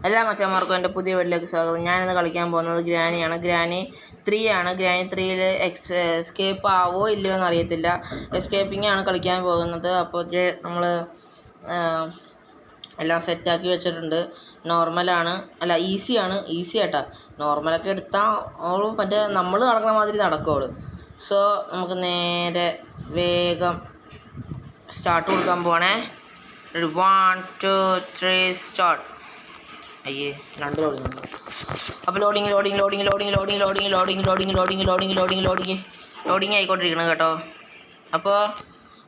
എല്ലാ മച്ചന്മാർക്കും എൻ്റെ പുതിയ വീട്ടിലേക്ക് സ്വാഗതം. ഞാനിന്ന് കളിക്കാൻ പോകുന്നത് ഗ്രാനിയാണ്. ഗ്രാനി 3 ആണ്. ഗ്രാനി 3യിൽ എസ്കേപ്പ് ആവോ ഇല്ലയോ എന്ന് അറിയത്തില്ല. എസ്കേപ്പിംഗ് ആണ് കളിക്കാൻ പോകുന്നത്. അപ്പോൾ നമ്മൾ എല്ലാം സെറ്റാക്കി വെച്ചിട്ടുണ്ട്. നോർമലാണ്, അല്ല ഈസിയാണ്. ഈസി ആട്ടാ. നോർമലൊക്കെ എടുത്താൽ മറ്റേ നമ്മൾ നടക്കുന്ന മാതിരി നടക്കുള്ളൂ. സോ നമുക്ക് നേരെ വേഗം സ്റ്റാർട്ട് കൊടുക്കാൻ പോകണേ. 1 2 3 സ്റ്റാർട്ട്. അയ്യേ, രണ്ട് ലോഡിങ്. അപ്പോൾ ലോഡിങ് ആയിക്കൊണ്ടിരിക്കണം കേട്ടോ. അപ്പോൾ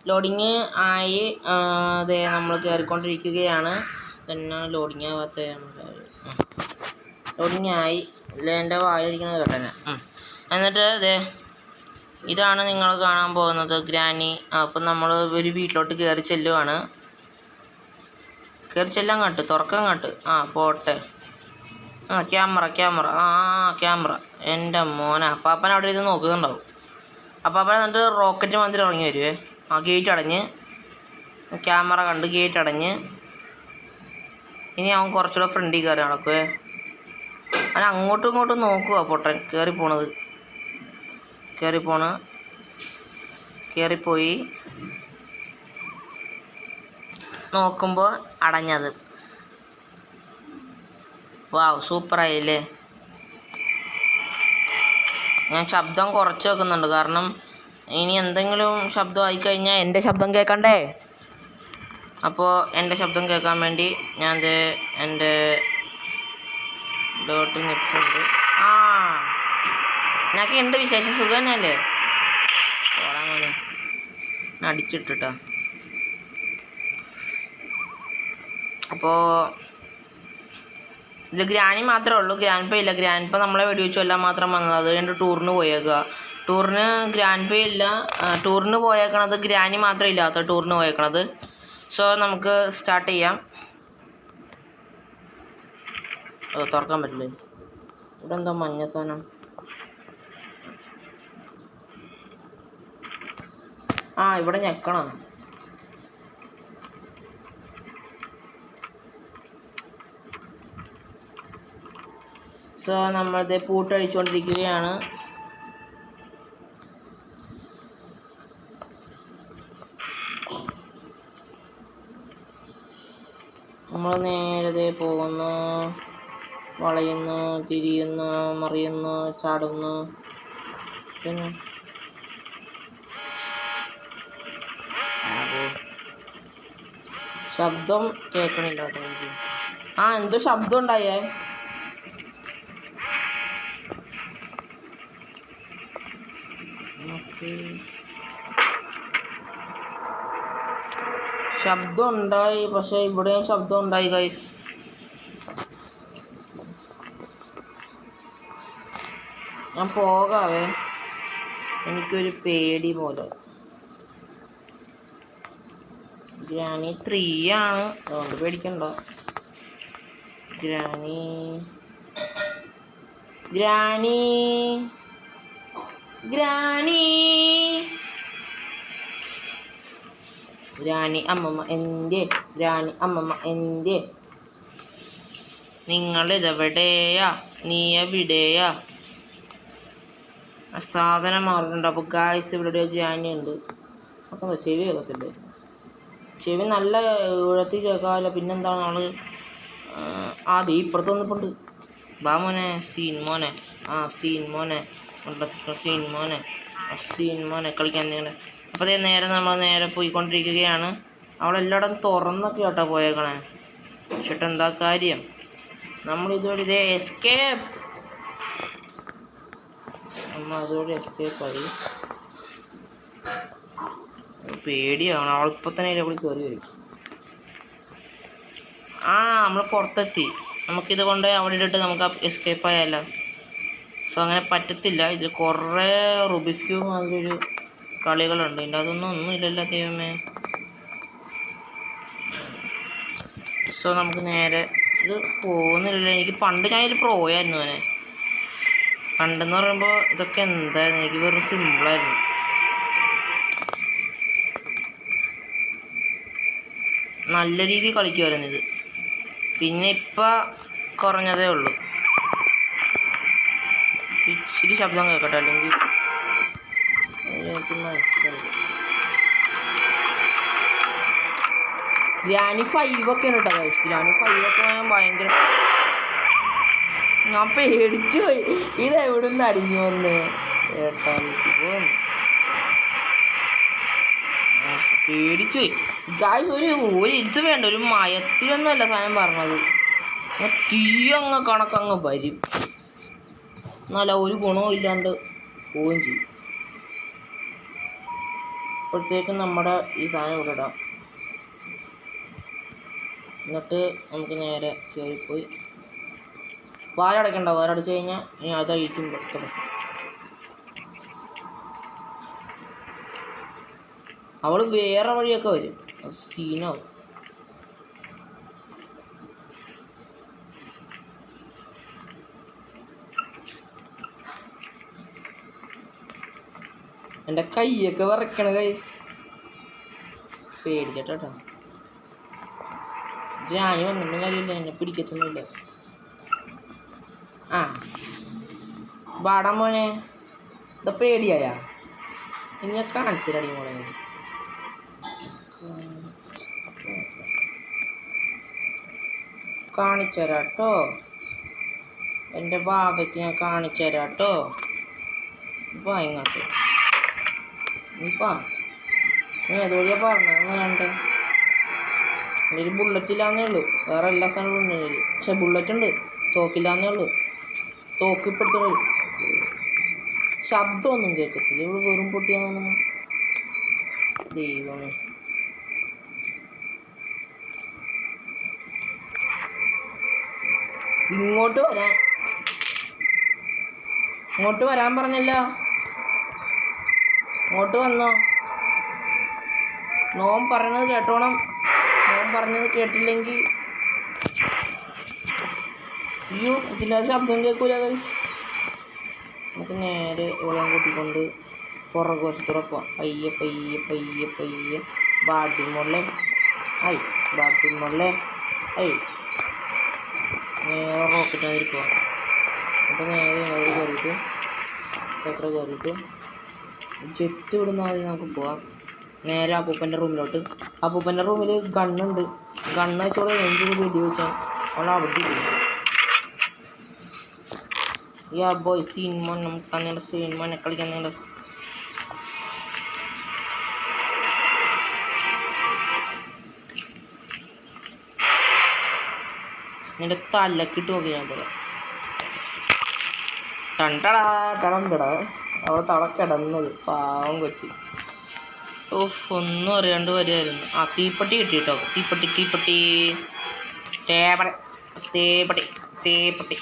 ലോഡിങ് ആയി അതെ, നമ്മൾ കയറിക്കൊണ്ടിരിക്കുകയാണ്. തന്നെ ലോഡിങ് ആവാത്ത ലോഡിങ് ആയി. ഇല്ല, എൻ്റെ വായിരിക്കുന്നത് കേട്ടന്നെ. എന്നിട്ട് അതെ, ഇതാണ് നിങ്ങൾ കാണാൻ പോകുന്നത് ഗ്രാനി. അപ്പം നമ്മൾ ഒരു വീട്ടിലോട്ട് കയറി ചെല്ലുവാണ്. കയറി ചെല്ലാൻ കട്ട് തുറക്കാൻ കട്ട്. പോട്ടെ. ക്യാമറ എൻ്റെ മോനെ. അപ്പാപ്പൻ അവിടെ ഇത് നോക്കുന്നുണ്ടാവും. അപ്പാപ്പൻ എന്നിട്ട് റോക്കറ്റ് മന്ദിരം ഇറങ്ങി വരുവേ. ഗേറ്റ് അടഞ്ഞ്, ക്യാമറ കണ്ട് ഗേറ്റ് അടഞ്ഞ്. ഇനി അവൻ കുറച്ചുകൂടെ ഫ്രണ്ടിൽ കയറി നടക്കുവേ. അവൻ അങ്ങോട്ടും ഇങ്ങോട്ടും നോക്കുക പൊട്ടൻ. കയറിപ്പോയി നോക്കുമ്പോൾ അടഞ്ഞത്. വാവ്, സൂപ്പറായില്ലേ. ഞാൻ ശബ്ദം കുറച്ച് വെക്കുന്നുണ്ട്, കാരണം ഇനി എന്തെങ്കിലും ശബ്ദം ആയിക്കഴിഞ്ഞാൽ എൻ്റെ ശബ്ദം കേൾക്കണ്ടേ. അപ്പോൾ എൻ്റെ ശബ്ദം കേൾക്കാൻ വേണ്ടി ഞാൻ എൻ്റെ ഡോട്ട് നിൽപ്പുണ്ട്. എന്നൊക്കെ ഉണ്ട് വിശേഷം, സുഖം തന്നെയല്ലേ? ഓടാൻ മതി അടിച്ചിട്ടിട്ടാ. അപ്പോൾ ഇതിൽ ഗ്രാനി മാത്രമേ ഉള്ളൂ, ഗ്രാൻഡ് ഇല്ല. ഗ്രാൻഡ് നമ്മളെ വെടിവെച്ചു എല്ലാം മാത്രം വന്നത്. അത് കഴിഞ്ഞിട്ട് ടൂറിന് പോയേക്കുക. ടൂറിന് ഗ്രാൻഡ് ഇല്ല. ടൂറിന് പോയേക്കണത് ഗ്രാനി മാത്രമേ ഇല്ലാത്ത ടൂറിന് പോയേക്കണത്. സോ നമുക്ക് സ്റ്റാർട്ട് ചെയ്യാം. തുറക്കാൻ പറ്റില്ലേ? ഇവിടെ എന്തോ മഞ്ഞ സാധനം. ഇവിടെ ഞെക്കണം. സോ നമ്മളിത് പൂട്ടഴിച്ചുകൊണ്ടിരിക്കുകയാണ്. നമ്മൾ നേരത്തെ പോകുന്നു, വളയുന്നു, തിരിയുന്നു, മറിയുന്നു, ചാടുന്നു. പിന്നെ ശബ്ദം കേൾക്കണില്ല കേട്ടോ. എന്തോ ശബ്ദം ഉണ്ടായേ. ശബ്ദം ഉണ്ടായി, പക്ഷെ ഇവിടെയും ശബ്ദം ഉണ്ടായി ഗൈസ്. ഞാൻ പോകാവേ, എനിക്കൊരു പേടി പോലെ. ഗ്രാനി 3 ആണ്, അതുകൊണ്ട് പേടിക്കണ്ട. ഗ്രാനി അമ്മമ്മ എന്തേ? ഗ്രാനി അമ്മമ്മ എന്തേ? നിങ്ങളിതെവിടെയാ? നീ എവിടെയാ? സാധനം മാറുന്നുണ്ട്. അപ്പോൾ ഗായ്സ്, ഇവിടെ ഒരു ഗ്രാനി ഉണ്ട്. അപ്പം എന്താ ചെവി കേൾക്കത്തില്ലേ? ചെവി നല്ല ഉഴത്തി കേൾക്കാമല്ലോ. പിന്നെന്താണ് ആള് ഇപ്പുറത്ത് വന്നിട്ടുണ്ട്. ബാ മോനെ, സീൻ മോനെ. സീൻ മോനെ കളിക്കാൻ നിങ്ങൾ. അപ്പോൾ നമ്മൾ നേരെ പോയിക്കൊണ്ടിരിക്കുകയാണ്. അവളെല്ലായിടം തുറന്നൊക്കെ കേട്ടോ പോയേക്കണേ. പക്ഷേ എന്താ കാര്യം, നമ്മളിതുവഴി എസ്കേപ്പ്. അതുവഴി എസ്കേപ്പായി. പേടിയാണ്. അവളിപ്പോൾ തന്നെ ഇവിടെ കയറി വരും. നമ്മൾ പുറത്തെത്തി. നമുക്കിത് കൊണ്ട് അവിടെ ഇട്ടിട്ട് നമുക്ക് എസ്കേപ്പ് ആയാലോ. സോ അങ്ങനെ പറ്റത്തില്ല. ഇതിൽ കുറേ റുബിക്സ് ക്യൂബ് മാതിരി ഒരു കളികളുണ്ട്. ഇതിൻ്റെ ഒന്നും ഇല്ലല്ലോ ദൈവമേ. സോ നമുക്ക് നേരെ ഇത് പോകുന്നില്ലല്ലോ. എനിക്ക് പണ്ട് ഞാനൊരു പ്രോയായിരുന്നു. പണ്ടെന്ന് പറയുമ്പോൾ ഇതൊക്കെ എന്തായിരുന്നു, എനിക്ക് വെറും സിമ്പിളായിരുന്നു. നല്ല രീതിയിൽ കളിക്കുമായിരുന്നു ഇത്. പിന്നെ ഇപ്പം കുറഞ്ഞതേ ഉള്ളൂ. ഇച്ചിരി ശബ്ദം കേൾക്കട്ടെ, അല്ലെങ്കിൽ ഗ്രാനി 5 ഒക്കെയാണ് കേട്ടോ ഗൈസ്. ഗ്രാനി 5 ഒക്കെ ഞാൻ ഭയങ്കര ഞാൻ പേടിച്ചു പോയി. ഇതെവിടെ നിന്ന് അടിഞ്ഞു വന്ന് പേടിച്ചു പോയി ഗൈസ്. ഒരു ഇത് വേണ്ട, ഒരു മയത്തിലൊന്നുമല്ല സാധനം പറഞ്ഞത്. തീ അങ്ങ് കണക്കങ്ങ് വരും, എന്നല്ല ഒരു ഗുണവും ഇല്ലാണ്ട് പോവുകയും ചെയ്യും. അപ്പോഴത്തേക്കും നമ്മുടെ ഈ സാധനം ഇവിടെ ഇടാം. എന്നിട്ട് നമുക്ക് നേരെ കയറിപ്പോയി വാരടയ്ക്കണ്ട. വാരടച്ച് കഴിഞ്ഞാൽ ഇനി അതായിരിക്കും പ്രശ്നം. അവൾ വേറെ വഴിയൊക്കെ വരും, സീനാവും. എൻ്റെ കൈയൊക്കെ വിറയ്ക്കണ ഗൈസ്, പേടിച്ചിട്ടോ. ഞാൻ വന്നിട്ടും കാര്യമില്ല, എന്നെ പിടിക്കത്തൊന്നുമില്ല. ആ വാടാ മോനെ, ഇത് പേടിയായ ഇനി ഞാൻ കാണിച്ചിരടി മോനെ. കാണിച്ചു തരാട്ടോ, എൻ്റെ ബാബയ്ക്ക് ഞാൻ കാണിച്ചു തരാട്ടോ. ഇപ്പം ഇങ്ങോട്ട് ഇപ്പാ നീ അതുവഴിയാ പറഞ്ഞത് കണ്ടേ. ഒരു ബുള്ളറ്റില്ലാന്നേ ഉള്ളൂ, വേറെ എല്ലാ സാധനവും ഉണ്ട്. പക്ഷെ ബുള്ളറ്റ് ഉണ്ട്, തോക്കില്ലാന്നേ ഉള്ളൂ. തോക്ക് ഇപ്പോഴത്തെ ശബ്ദമൊന്നും കേൾക്കത്തില്ല. ഇവിടെ വെറും പൊട്ടിയാന്നൊന്നും ദൈവമേ. ഇങ്ങോട്ട് വരാൻ പറഞ്ഞല്ലോ. ഇങ്ങോട്ട് വന്നോ. നോൻ പറഞ്ഞത് കേട്ടോണം. നോൻ പറഞ്ഞത് കേട്ടില്ലെങ്കിൽ അയ്യോ ഇതിൻ്റെ ശബ്ദം കേൾക്കൂല ഗൈസ്. നമുക്ക് നേരെ വെള്ളം കൂട്ടിക്കൊണ്ട് പുറകു വശത്തൂടെ പോവാം. പയ്യെ പയ്യെ പയ്യെ പയ്യെ ബാട്ടിമുള്ളേ ഐ ബാട്ടിമുള്ളേ ഐ നേരെ റോക്കറ്റ് അതിൽ പോവാം. അപ്പോൾ നേരെ അതിൽ കയറിയിട്ട് എത്ര കയറിയിട്ട് ജെറ്റ് വിടുന്ന ആദ്യം നമുക്ക് പോവാം. നേരെ അപ്പൂപ്പൻ്റെ റൂമിലോട്ട്. അപ്പൂപ്പൻ്റെ റൂമിൽ ഗണ്ണുണ്ട്. ഗണ്ണ് വെച്ചോളൂ. എന്തൊരു വെടി വെച്ചാൽ അവൾ അവിടെ പോയി. യാ ബോയ് സീൻമോൻ നമുക്ക് സീൻമോനെ കളിക്കാൻ നിങ്ങൾ നിന്റെ തലക്കിട്ട് നോക്കി ഞാൻ പറയാം. ടണ്ടടാ ടടണ്ടടാ അവൾ തട കിടന്നത് പാവം കൊച്ചി. ഓഹ് ഒന്നും അറിയാണ്ട് വരുമായിരുന്നു. ആ തീപ്പട്ടി കിട്ടിട്ടോ. തീപ്പട്ടി തേപ്പട്ടി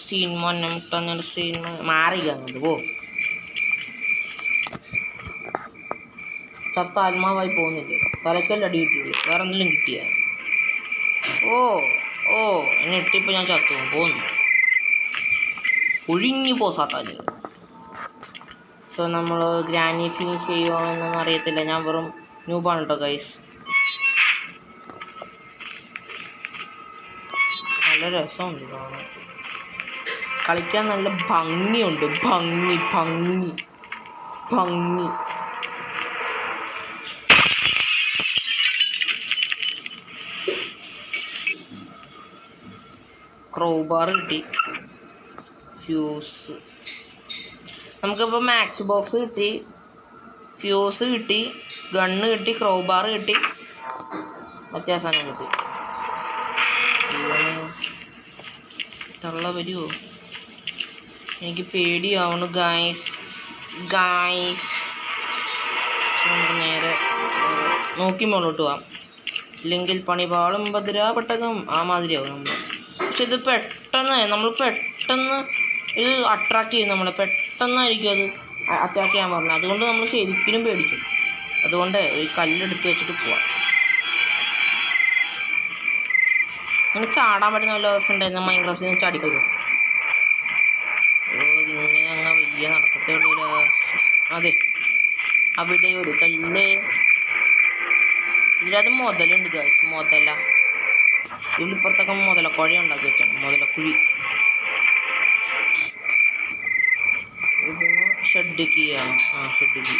സീൻമോൻ നമുക്ക് സീൻമോൻ മാറിയില്ല പോ. ചത്ത ആത്മാവായി പോകുന്നില്ലേ? തലക്കല്ല അടി കിട്ടിയുള്ളൂ, വേറെ എന്തെങ്കിലും കിട്ടിയ? ഓ എന്നെ ഇട്ടിപ്പോൾ ഞാൻ ചത്തു പോകുന്നു. ഒഴിഞ്ഞു പോസാത്താല്. സോ നമ്മൾ ഗ്രാനി ഫിനിഷ് ചെയ്യുമോ എന്നൊന്നും അറിയത്തില്ല. ഞാൻ വെറും ന്യൂബാണ് കേട്ടോ ഗൈസ്. നല്ല രസമുണ്ട് കാണാൻ, കളിക്കാൻ നല്ല ഭംഗിയുണ്ട്. ഭംഗി ക്രോബാർ കിട്ടി, ഫ്യൂസ് നമുക്കിപ്പോൾ മാച്ച് ബോക്സ് കിട്ടി, ഫ്യൂസ് കിട്ടി, ഗണ്ണ് കിട്ടി, ക്രോബാർ കിട്ടി, മറ്റേ സാധനം കിട്ടി. തള്ള വരുമോ? എനിക്ക് പേടിയാവണു ഗായ്സ്. നമുക്ക് നേരെ നോക്കി മുന്നോട്ട് പോവാം. ഇല്ലെങ്കിൽ പണിപാളും ഭദ്രാപട്ടകം ആ മാതിരിയാവും നമ്മൾ. പക്ഷെ ഇത് നമ്മൾ പെട്ടെന്ന് ഇത് അട്രാക്ട് ചെയ്യും. നമ്മൾ പെട്ടെന്നായിരിക്കും അത് അറ്റാക്ക് ചെയ്യാൻ പറഞ്ഞത്. അതുകൊണ്ട് നമ്മൾ ശരിക്കും പേടിക്കും. അതുകൊണ്ട് ഒരു കല്ലെടുത്ത് വെച്ചിട്ട് പോവാം. അങ്ങനെ ചാടാൻ പറ്റുന്ന വല്ല ഓപ്ഷൻ ഉണ്ടായിരുന്നു മൈൻക്രാഫ്റ്റിൽ നിന്ന് ചാടിക്കളിക്കും. ഇതിങ്ങനെ അങ്ങ് വയ്യ നടക്കത്തേ ഉള്ളൂ. അതെ അവിടെ ഒരു കല്ല്. ഇതിലത് മുതലുണ്ട് ഗൈസ്, മുതല ഇതിലിപ്പുറത്തൊക്കെ മുതലക്കുഴി ഉണ്ടാക്കി വെച്ചാണ്, മുതലക്കുഴി. ഇതിന് ഷെഡ് കീയാണ്. ഷെഡ് കീ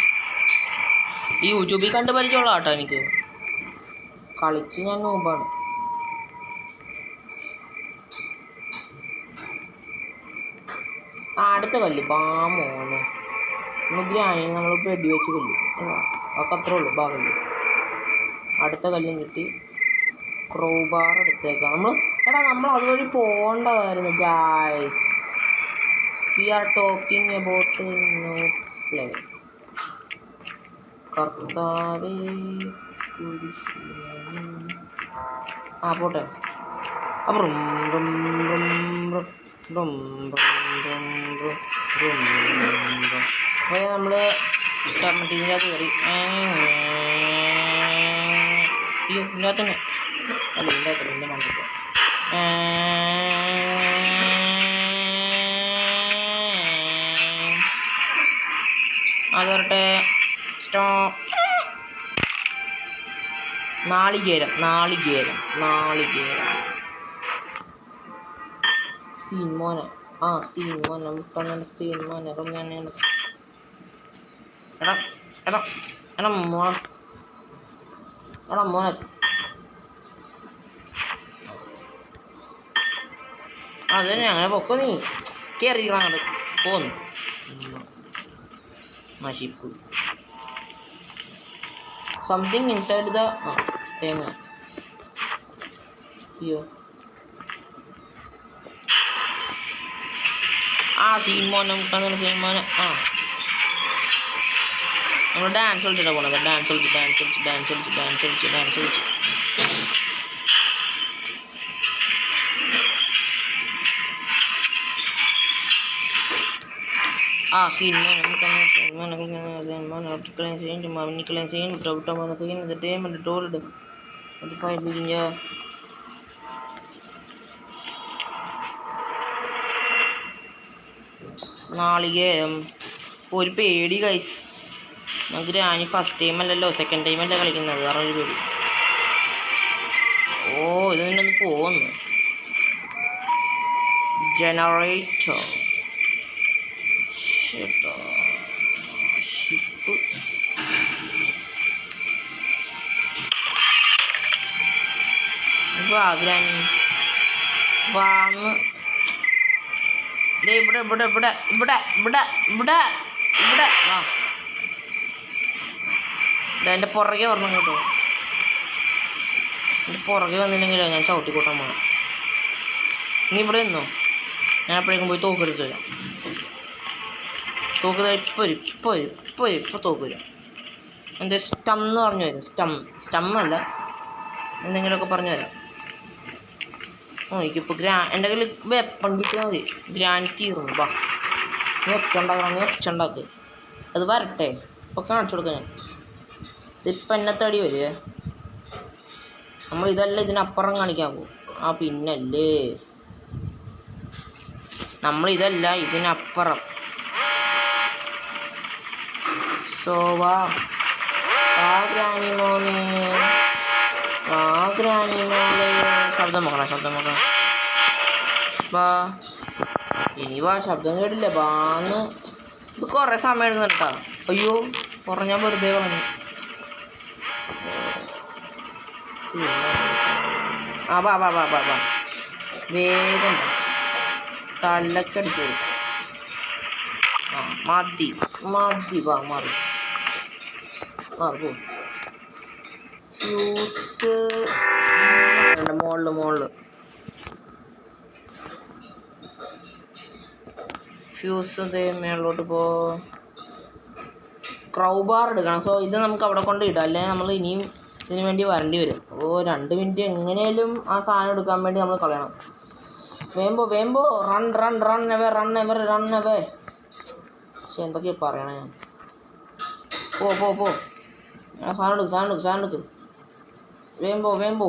ഈ യൂട്യൂബിൽ കണ്ട് പരിചയമുള്ള കേട്ടോ എനിക്ക്. കളിച്ച് ഞാൻ നോമ്പാണ്. അടുത്ത കല്ല് ബാമോന്ന് ഗ്രാനി നമ്മളിപ്പോൾ വെടി വെച്ച് കല്ല് അതൊക്കെ അത്രേ ഉള്ളൂ. കല്ല് അടുത്ത കല്ലും കിട്ടി. ക്രോബാർ എടുത്തേക്കാം. നമ്മൾ അതുവഴി പോകേണ്ടതായിരുന്നു guys. We are talking about not play. കർത്താവേ പോട്ടെ. അപ്പം നമ്മൾ ടീമിനകത്ത് കയറി. ഇതിനകത്ത് തന്നെ അല്ല, ഇതിനകത്ത് എൻ്റെ മണ്ണിൽ അതോട്ടെ. നാളികേരം സീൻമോനെ സീൻമോനെ എടാ മോനെ അതന്നെ അങ്ങനെ പൊക്കോ. നീ കയറിക്കണം അങ്ങോട്ട് പോന്നു നശിപ്പ്. സംതിങ് ഇൻസൈഡ് ദ തേങ്ങ. അയ്യോ സീൻമോനെ സീൻമോനെ നമ്മൾ ഡാൻസ് കളിച്ചിട്ടാ പോണത്. ഡാൻസ് കളിച്ച് നാളികേരം ഒരു പേടി ഗൈസ്. ഗ്രാനി ഫസ്റ്റ് ടൈം അല്ലല്ലോ, സെക്കൻഡ് ടൈം അല്ലേ കളിക്കുന്നത്, വേറൊരു പേടി. ഇത് നിന്നെ പോന്നു. ജനറേറ്റർ ഷിപ്പ് ഗ്രാനി വാന്ന്. ഇവിടെ ഇവിടെ ഇവിടെ ഇവിടെ ഇവിടെ ഇവിടെ ഇവിടെ എൻ്റെ പുറകെ വരണം കേട്ടോ. എൻ്റെ പുറകെ വന്നില്ലെങ്കിലോ ഞാൻ ചവിട്ടിക്കൂട്ടാൻ പോകണം. നീ ഇവിടെ നിന്നോ, ഞാൻ എപ്പോഴേക്കും പോയി തോക്കെടുത്ത് വരാം. തോക്ക് ഇപ്പോൾ തോക്ക് വരും. എൻ്റെ സ്റ്റം എന്ന് പറഞ്ഞു തരും. സ്റ്റമ്മല്ല, എന്തെങ്കിലുമൊക്കെ പറഞ്ഞു തരാം. എനിക്കിപ്പോൾ എൻ്റെ കയ്യിൽ വെപ്പൺ കിട്ടിയാൽ മതി. ഗ്രാനി തീർന്നു. നീ ഒച്ചുണ്ടാക്ക്. അത് വരട്ടെ, ഇപ്പോൾ കാണിച്ചു കൊടുക്കാം ഞാൻ. ഇതിപ്പോൾ എന്നെ തടി വരുവേ. നമ്മൾ ഇതല്ല ഇതിനപ്പുറം കാണിക്കാൻ പോകും. പിന്നല്ലേ നമ്മളിതല്ല ഇതിനപ്പുറം. ഗ്രാനി മോനെ ശബ്ദം നോക്കണം. ഇനി ശബ്ദം കേട്ടില്ല. ബാന്ന് ഇത് കുറേ സമയം എടുക്കുന്നു കേട്ടോ. അയ്യോ ഞാൻ വെറുതെ കളഞ്ഞു. വേഗം തലക്ക് അടിച്ചു. മതി മാറി ഫ്യൂസ് മുകളിൽ ഫ്യൂസ് മേളിലോട്ട് ക്രൗബാർ എടുക്കണം. ഇത് നമുക്ക് അവിടെ കൊണ്ട് ഇടാം, അല്ലെങ്കിൽ നമ്മൾ ഇനിയും ഇതിന് വേണ്ടി വരേണ്ടി വരും. 2 മിനിറ്റ് എങ്ങനെയാലും ആ സാധനം എടുക്കാൻ വേണ്ടി നമ്മൾ കളയണം. വേമ്പോ റൺ എവർ. പക്ഷെ എന്തൊക്കെയാ പറയണേ ഞാൻ. പോ സാധനം എടുക്ക്. വേമ്പോ.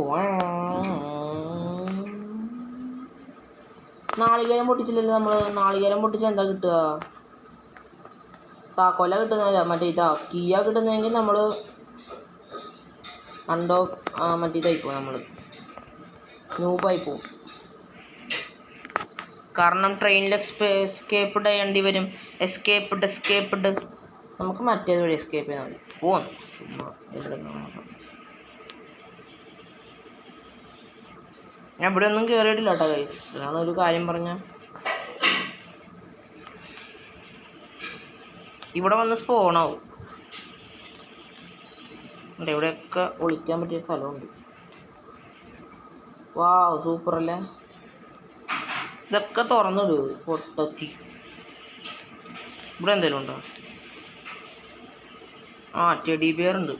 നാളികേരം പൊട്ടിച്ചില്ലല്ലോ നമ്മൾ. നാളികേരം പൊട്ടിച്ചാൽ എന്താ കിട്ടുക? താക്കോല കിട്ടുന്നില്ല, മറ്റേ കീയ കിട്ടുന്നതെങ്കിൽ നമ്മൾ മറ്റേ ഇതായിപ്പോ നമ്മൾ നൂബായി പോവും. കാരണം ട്രെയിനിൽ എസ്കേപ്ഡ് ചെയ്യേണ്ടി വരും. എസ്കേപ്ഡ് നമുക്ക് മറ്റേത് വഴി എസ്കേപ്പ് ചെയ്താൽ മതി. പോവാം. ഞാൻ ഇവിടെ ഒന്നും കയറിയിട്ടില്ല കേട്ടോ ഗൈസ്. ഞാനൊരു കാര്യം പറഞ്ഞാൽ ഇവിടെ വന്ന് സ്പോണാവും. ഇവിടെയൊക്കെ ഒളിക്കാൻ പറ്റിയ സ്ഥലമുണ്ട്. വാവ്, സൂപ്പറല്ലേ. ഇതൊക്കെ തുറന്നിടൂ പൊട്ടത്തി. ഇവിടെ എന്തെങ്കിലും ഉണ്ടോ? ടെഡി ബിയർ ഉണ്ട്.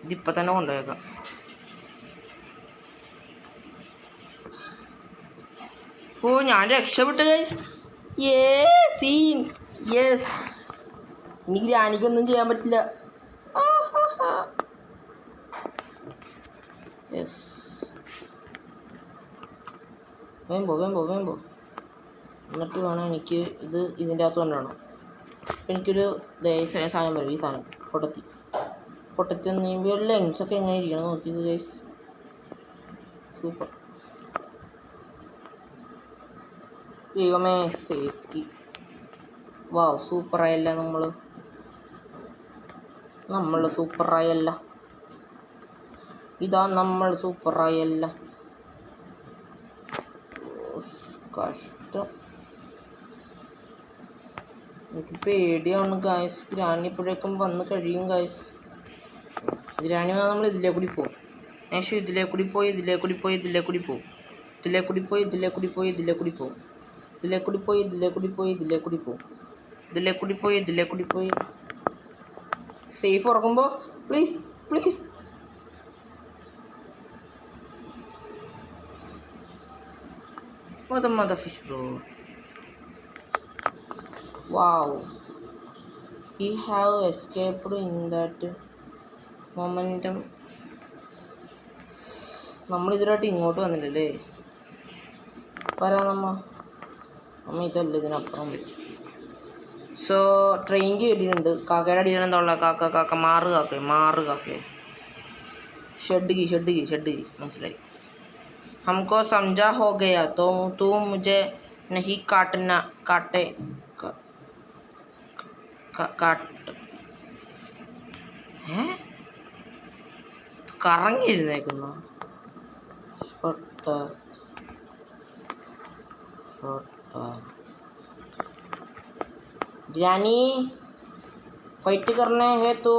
ഇതിപ്പോൾ തന്നെ കൊണ്ടുപോയേക്കാം. ഞാൻ രക്ഷപ്പെട്ടു ഗൈസ്. സീൻ. യെസ്. ഇനി ഗ്രാനിക്കൊന്നും ചെയ്യാൻ പറ്റില്ല. യെസ്. വേമ്പോ. എന്നിട്ട് വേണം എനിക്ക് ഇതിൻ്റെ അകത്ത് കൊണ്ടുവേണം. എനിക്കൊരു സാധനം വരും. ഈ സാധനം പൊട്ടത്തി എന്ന് കഴിയുമ്പോൾ ലെങ്സൊക്കെ എങ്ങനെ ഇരിക്കണം നോക്കിയത് ഗൈസ്. സൂപ്പർ. ദൈവമേ, സേഫ്റ്റി. വാവ്, സൂപ്പറായല്ല നമ്മൾ സൂപ്പറായല്ല. ഇതാ നമ്മൾ സൂപ്പറായല്ല. കഷ്ടം. എനിക്ക് പേടിയാണ് ഗായ്സ്. ഗ്രാനി ഇപ്പോഴേക്കും വന്ന് കഴിയും ഗായ്സ്. ഗ്രാനി നമ്മൾ ഇതിലേ കൂടി പോകും. ഏകദേശം ഇതിലേ കൂടി പോയി സേഫ് ഉറക്കുമ്പോൾ please. Motherfish bro. Wow. He have escaped in that momentum. നമ്മൾ ഇതിലായിട്ട് ഇങ്ങോട്ട് വന്നില്ലല്ലേ. നമ്മ ഇതല്ല, ഇതിനപ്പുറം വരും. സോ ട്രെയിൻ കിട്ടിയിട്ടുണ്ട്. കാക്കയുടെ അടിയിൽ എന്താ ഉള്ളത്? കാക്ക മാറ് കാക്കേ. ഷെഡ് की മനസ്സിലായി. हमको समझा हो गया तो तू मुझे नहीं काट കറങ്ങി എഴുന്നേക്കുന്നു. जानी फाइट करने है तो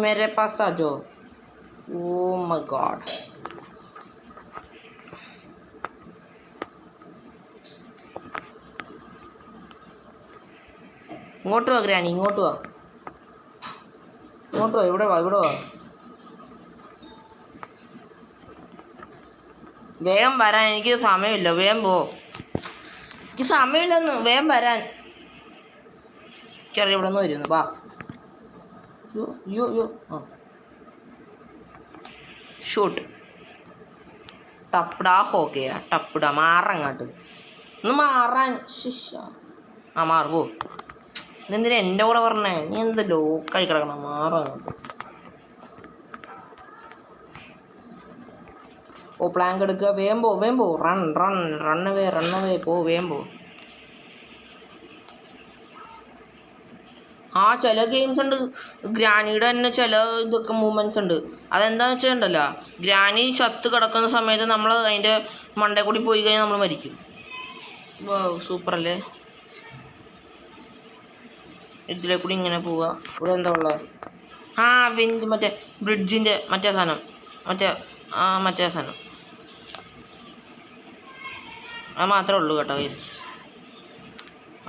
मेरे पास आ जाओ. Oh my God. ഇങ്ങോട്ട് വാ ഗ്രാനി, ഇങ്ങോട്ട് വാ. ഇവിടെ വാ. വേഗം വരാൻ. എനിക്ക് സമയമില്ല. വേഗം പോ. എനിക്ക് സമയമില്ലെന്ന്. വേഗം വരാൻ. എനിക്കറിയാം ഇവിടെ നിന്ന് വരുന്നു. വാ. യോ ഷൂട്ട്. ടപ്പടാ ഹോക്കെയാ. ടപ്പടാ മാറങ്ങാട്ട്. ഒന്ന് മാറാൻ. ശിഷ. മാറുപോ. ഇതെന്തിനാ എൻ്റെ കൂടെ പറഞ്ഞേ? നീ എന്ത് ലോക്കായി കിടക്കണം. മാറങ്ങാട്ട്. പ്ലാങ്ക് എടുക്കുക. വേഗം പോ. റണ്ണവേ പോ. വേഗം പോ. ചില ഗെയിംസ് ഉണ്ട്. ഗ്രാനിയുടെ തന്നെ ചില ഇതൊക്കെ മൂവ്മെൻറ്റ്സ് ഉണ്ട്. അതെന്താണെന്ന് വെച്ചിട്ടുണ്ടല്ലോ, ഗ്രാനി ചത്ത് കിടക്കുന്ന സമയത്ത് നമ്മൾ അതിൻ്റെ മണ്ടേ കൂടി പോയി കഴിഞ്ഞാൽ നമ്മൾ മരിക്കും. സൂപ്പറല്ലേ. ഇതിലെ കൂടി ഇങ്ങനെ പോവുക. ഇവിടെ എന്താ ഉള്ളത്? വെഞ്ച് മറ്റേ ബ്രിഡ്ജിൻ്റെ മറ്റേ സാധനം. അത് മാത്രമേ ഉള്ളൂ കേട്ടോ ഗൈസ്.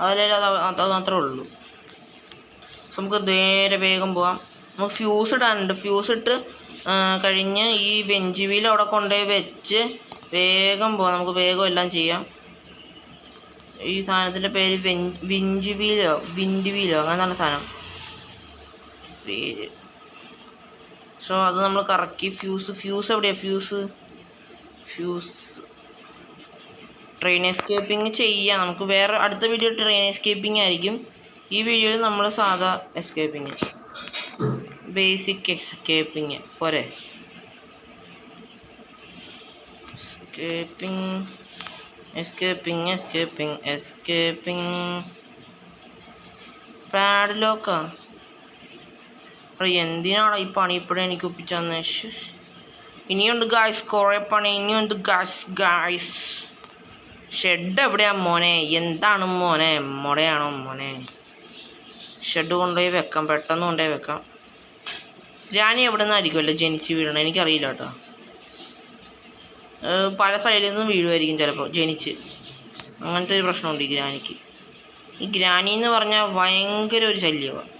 അത് മാത്രമേ ഉള്ളൂ. നമുക്ക് നേരെ വേഗം പോവാം. നമുക്ക് ഫ്യൂസ് ഇടാനുണ്ട്. ഫ്യൂസ് ഇട്ട് കഴിഞ്ഞ് ഈ വെഞ്ച് വീൽ അവിടെ കൊണ്ടുപോയി വെച്ച് വേഗം പോവാം. നമുക്ക് വേഗം എല്ലാം ചെയ്യാം. ഈ സാധനത്തിൻ്റെ പേര് വിൻഡ് വീലോ അങ്ങനെയാണ് സാധനം പേര്. സോ അത് നമ്മൾ കറക്കി. ഫ്യൂസ് എവിടെയാണ്? ഫ്യൂസ് ട്രെയിൻ എസ്കേപ്പിങ് ചെയ്യാം. നമുക്ക് വേറെ അടുത്ത വീഡിയോ ട്രെയിൻ എസ്കേപ്പിംഗ് ആയിരിക്കും. ഈ വീഡിയോയിൽ നമ്മൾ സാധാ എസ്കേപ്പിങ്, ബേസിക് എസ്കേപ്പിങ് പോരെ. എസ്കേപ്പിംഗ്. പാഡ്ലോക്കാ? അപ്പോൾ എന്തിനാണ് ഈ പണി ഇപ്പോഴും എനിക്ക് ഒപ്പിച്ചെന്ന്? ഇനിയുണ്ട് ഗായ്സ്, കുറേ പണി ഇനിയുണ്ട് ഗായ്സ്. ഷെഡ് എവിടെയാ മോനെ? എന്താണ് മോനെ? മുടയാണോ മോനെ? ഷെഡ് കൊണ്ടുപോയി വെക്കാം, പെട്ടെന്ന് കൊണ്ടുപോയി വെക്കാം. ഗ്രാനി എവിടെ നിന്നായിരിക്കുമല്ലോ ജനിച്ച് വീഴണം, എനിക്കറിയില്ല കേട്ടോ. പല സൈഡിൽ നിന്നും വീഴുമായിരിക്കും ചിലപ്പോൾ ജനിച്ച്. അങ്ങനത്തെ ഒരു പ്രശ്നമുണ്ട് ഈ ഗ്രാനിക്ക്. ഈ ഗ്രാനി എന്ന് പറഞ്ഞാൽ ഭയങ്കര ഒരു ശല്യമാണ്.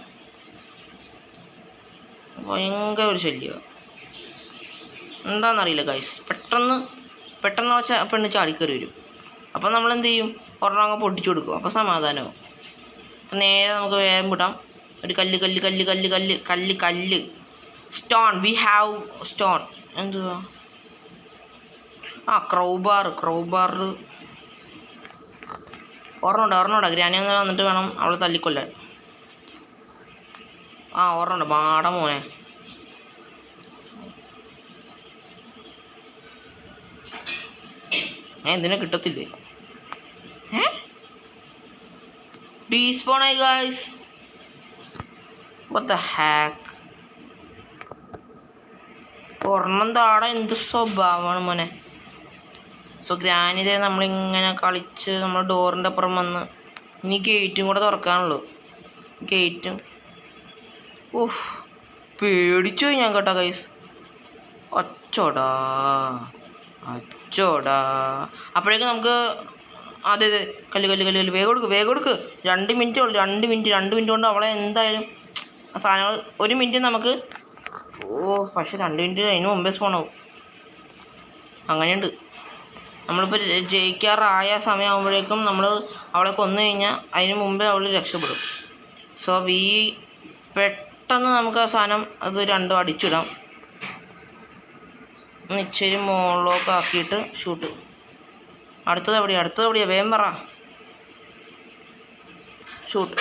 എന്താണെന്നറിയില്ല ഗൈസ്. പെട്ടെന്ന് വെച്ചാൽ പെണ്ണ് ചാടിക്കറി വരും. അപ്പോൾ നമ്മളെന്ത് ചെയ്യും? ഒരെണ്ണം അങ്ങ് പൊട്ടിച്ചു കൊടുക്കും. അപ്പോൾ സമാധാനമാവും. അപ്പം നേരെ നമുക്ക് വേഗം വിടാം. ഒരു കല്ല് സ്റ്റോൺ. We have stone. എന്തുവാ? ക്രൗബാറിൽ ഒരെണ്ണമുണ്ട്. ഗ്രാനി ഒന്ന് വന്നിട്ട് വേണം അവളെ തല്ലിക്കൊല്ലാൻ. ഒരെണ്ണമുണ്ട്. മാട മോനെ. എന്തിനാ കിട്ടത്തില്ലേ? ഡീസ്പോണായി ഗായ്സ്. What the hack? ഒരെണ്ണം താടെ എന്ത് സ്വഭാവമാണ് മോനെ. സോ ഗ്രാനിതേ നമ്മളിങ്ങനെ കളിച്ച് നമ്മൾ ഡോറിൻ്റെ അപ്പുറം വന്ന് ഇനി ഗേറ്റും കൂടെ തുറക്കാനുള്ളൂ. ഗേറ്റും പേടിച്ചു പോയി ഞാൻ കേട്ടോ ഗൈസ്. അച്ചോടാ. അപ്പോഴേക്കും നമുക്ക് അതെ കല്ല് വേഗം കൊടുക്ക്. 2 മിനിറ്റ് ഉള്ളു. 2 മിനിറ്റ് കൊണ്ട് അവളെ എന്തായാലും ആ സാധനങ്ങൾ 1 മിനിറ്റ് നമുക്ക്. പക്ഷെ 2 മിനിറ്റ് അതിന് മുമ്പേ സ്പോണാവും. അങ്ങനെയുണ്ട്. നമ്മളിപ്പോൾ ജയിക്കാറായ സമയമാകുമ്പോഴേക്കും നമ്മൾ അവളെ കൊന്നു കഴിഞ്ഞാൽ അതിന് മുമ്പേ അവൾ രക്ഷപ്പെടും. സോ പെട്ടെന്ന് നമുക്ക് ആ സാധനം അത് രണ്ടും അടിച്ചിടാം. ഇച്ചിരി മുകളിലൊക്കെ ആക്കിയിട്ട് ഷൂട്ട്. അടുത്തത് എവിടെയാ? വേഗം പറ. ഷൂട്ട്.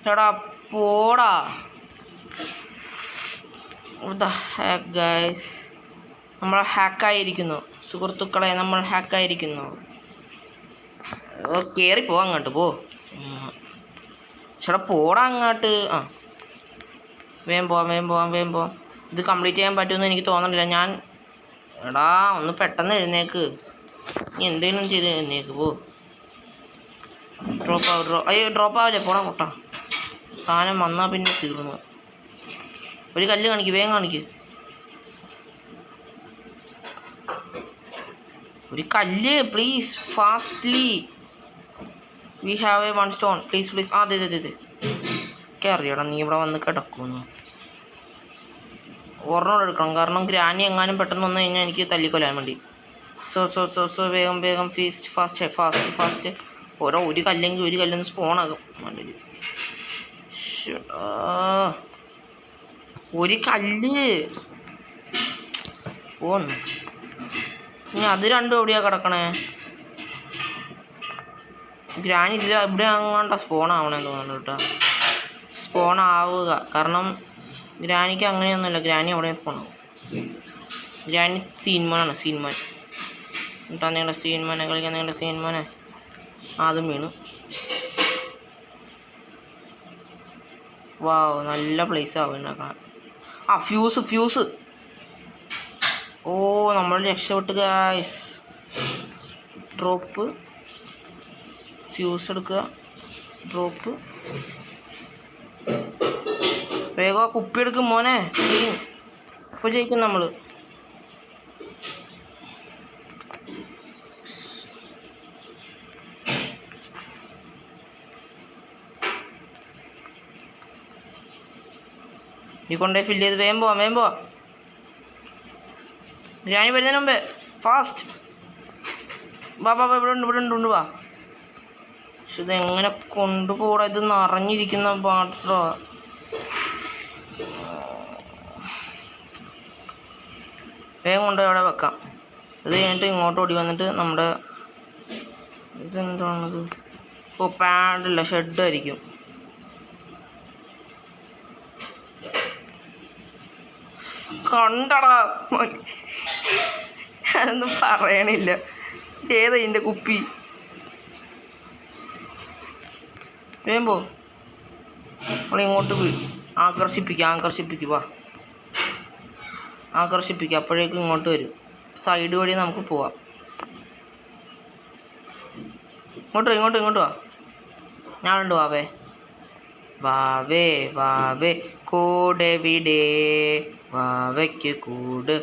ചേടാ പോടാ. ഗൈസ്, നമ്മൾ ഹാക്കായിരിക്കുന്നു സുഹൃത്തുക്കളെ. നമ്മൾ ഹാക്കായിരിക്കുന്നു. കയറിപ്പോ അങ്ങോട്ട് പോ. ചേട്ടാ പോടാ അങ്ങോട്ട്. വേഗം പോവാം. ഇത് കംപ്ലീറ്റ് ചെയ്യാൻ പറ്റുമെന്ന് എനിക്ക് തോന്നുന്നില്ല. എടാ ഒന്ന് പെട്ടെന്ന് എഴുന്നേക്ക്. നീ എന്തെങ്കിലും ചെയ്ത് എഴുന്നേക്ക് പോ. ഡ്രോപ്പ് ആവില്ലേ? പോടാ പൊട്ടാ. സാധനം വന്നാൽ പിന്നെ തീർന്നു. ഒരു കല്ല് കാണിക്ക്, വേഗം കാണിക്ക്. ഒരു കല്ല് please, fastly. We have A 1 stone please. അതെ കയറിയടാ. നീ ഇവിടെ വന്ന് കിടക്കുന്നു. ഒരെണ്ണം എടുക്കണം, കാരണം ഗ്രാനി എങ്ങാനും പെട്ടെന്ന് വന്നു കഴിഞ്ഞാൽ എനിക്ക് തല്ലിക്കൊല്ലാൻ വേണ്ടി. സോ വേഗം ഫാസ്റ്റ്. ഒരു കല്ലെങ്കിൽ ഒരു കല്ലെന്ന് സ്പോണാകും. ഒരു കല്ല് പോന്നു. ഇനി അത് രണ്ടും എവിടെയാണ് കിടക്കണേ? ഗ്രാനി ഇവിടെ അങ്ങാണ്ട സ്പോണാവണമെന്ന് തോന്നുന്നു കേട്ടോ. സ്പോണാവുക, കാരണം ഗ്രാനിക്ക് അങ്ങനെയൊന്നുമില്ല. ഗ്രാനി അവിടെ സ്പോണാവും. ഗ്രാനി സീൻമാൻ കളിക്കാൻ സീൻമാനെ. അതും വീണു. വാവ്, നല്ല പ്ലേസ് ആവും ഉണ്ടാക്കണം. ഫ്യൂസ്. നമ്മൾ രക്ഷപ്പെട്ട് ഗായ്സ്. ഡ്രോപ്പ്. ഫ്യൂസ് എടുക്കുക. ഡ്രോപ്പ്. വേഗം കുപ്പി എടുക്കും മോനെ. ഇപ്പോൾ ജയിക്കും നമ്മൾ. നീ കൊണ്ടുപോയി ഫില്ല് ചെയ്ത് വേഗം പോവാം. ഗ്രാനി വരുന്നതിന് മുമ്പേ ഫാസ്റ്റ്. വാ ഇവിടെ ഉണ്ട് വാ. പക്ഷെ ഇതെങ്ങനെ കൊണ്ടുപോടാ? ഇത് നിറഞ്ഞിരിക്കുന്ന പാത്രമാണ്. വേഗം കൊണ്ടുപോയി അവിടെ വെക്കാം. ഇത് കഴിഞ്ഞിട്ട് ഇങ്ങോട്ട് ഓടി വന്നിട്ട് നമ്മുടെ ഇതെന്താണത്? പാഡല്ല, ഷെഡായിരിക്കും. കണ്ടടാ, ഞാനൊന്നും പറയണില്ല. ഏതാ ഇതിൻ്റെ കുപ്പി? വേമ്പോ ഇങ്ങോട്ട് ആകർഷിപ്പിക്കുക വാ, ആകർഷിപ്പിക്കുക. അപ്പോഴേക്കും ഇങ്ങോട്ട് വരും. സൈഡ് വഴി നമുക്ക് പോവാം. ഇങ്ങോട്ട് വാ. ഞാനുണ്ട്. വാവേ കൂടെവിടെ, വാവയ്ക്ക് കൂട്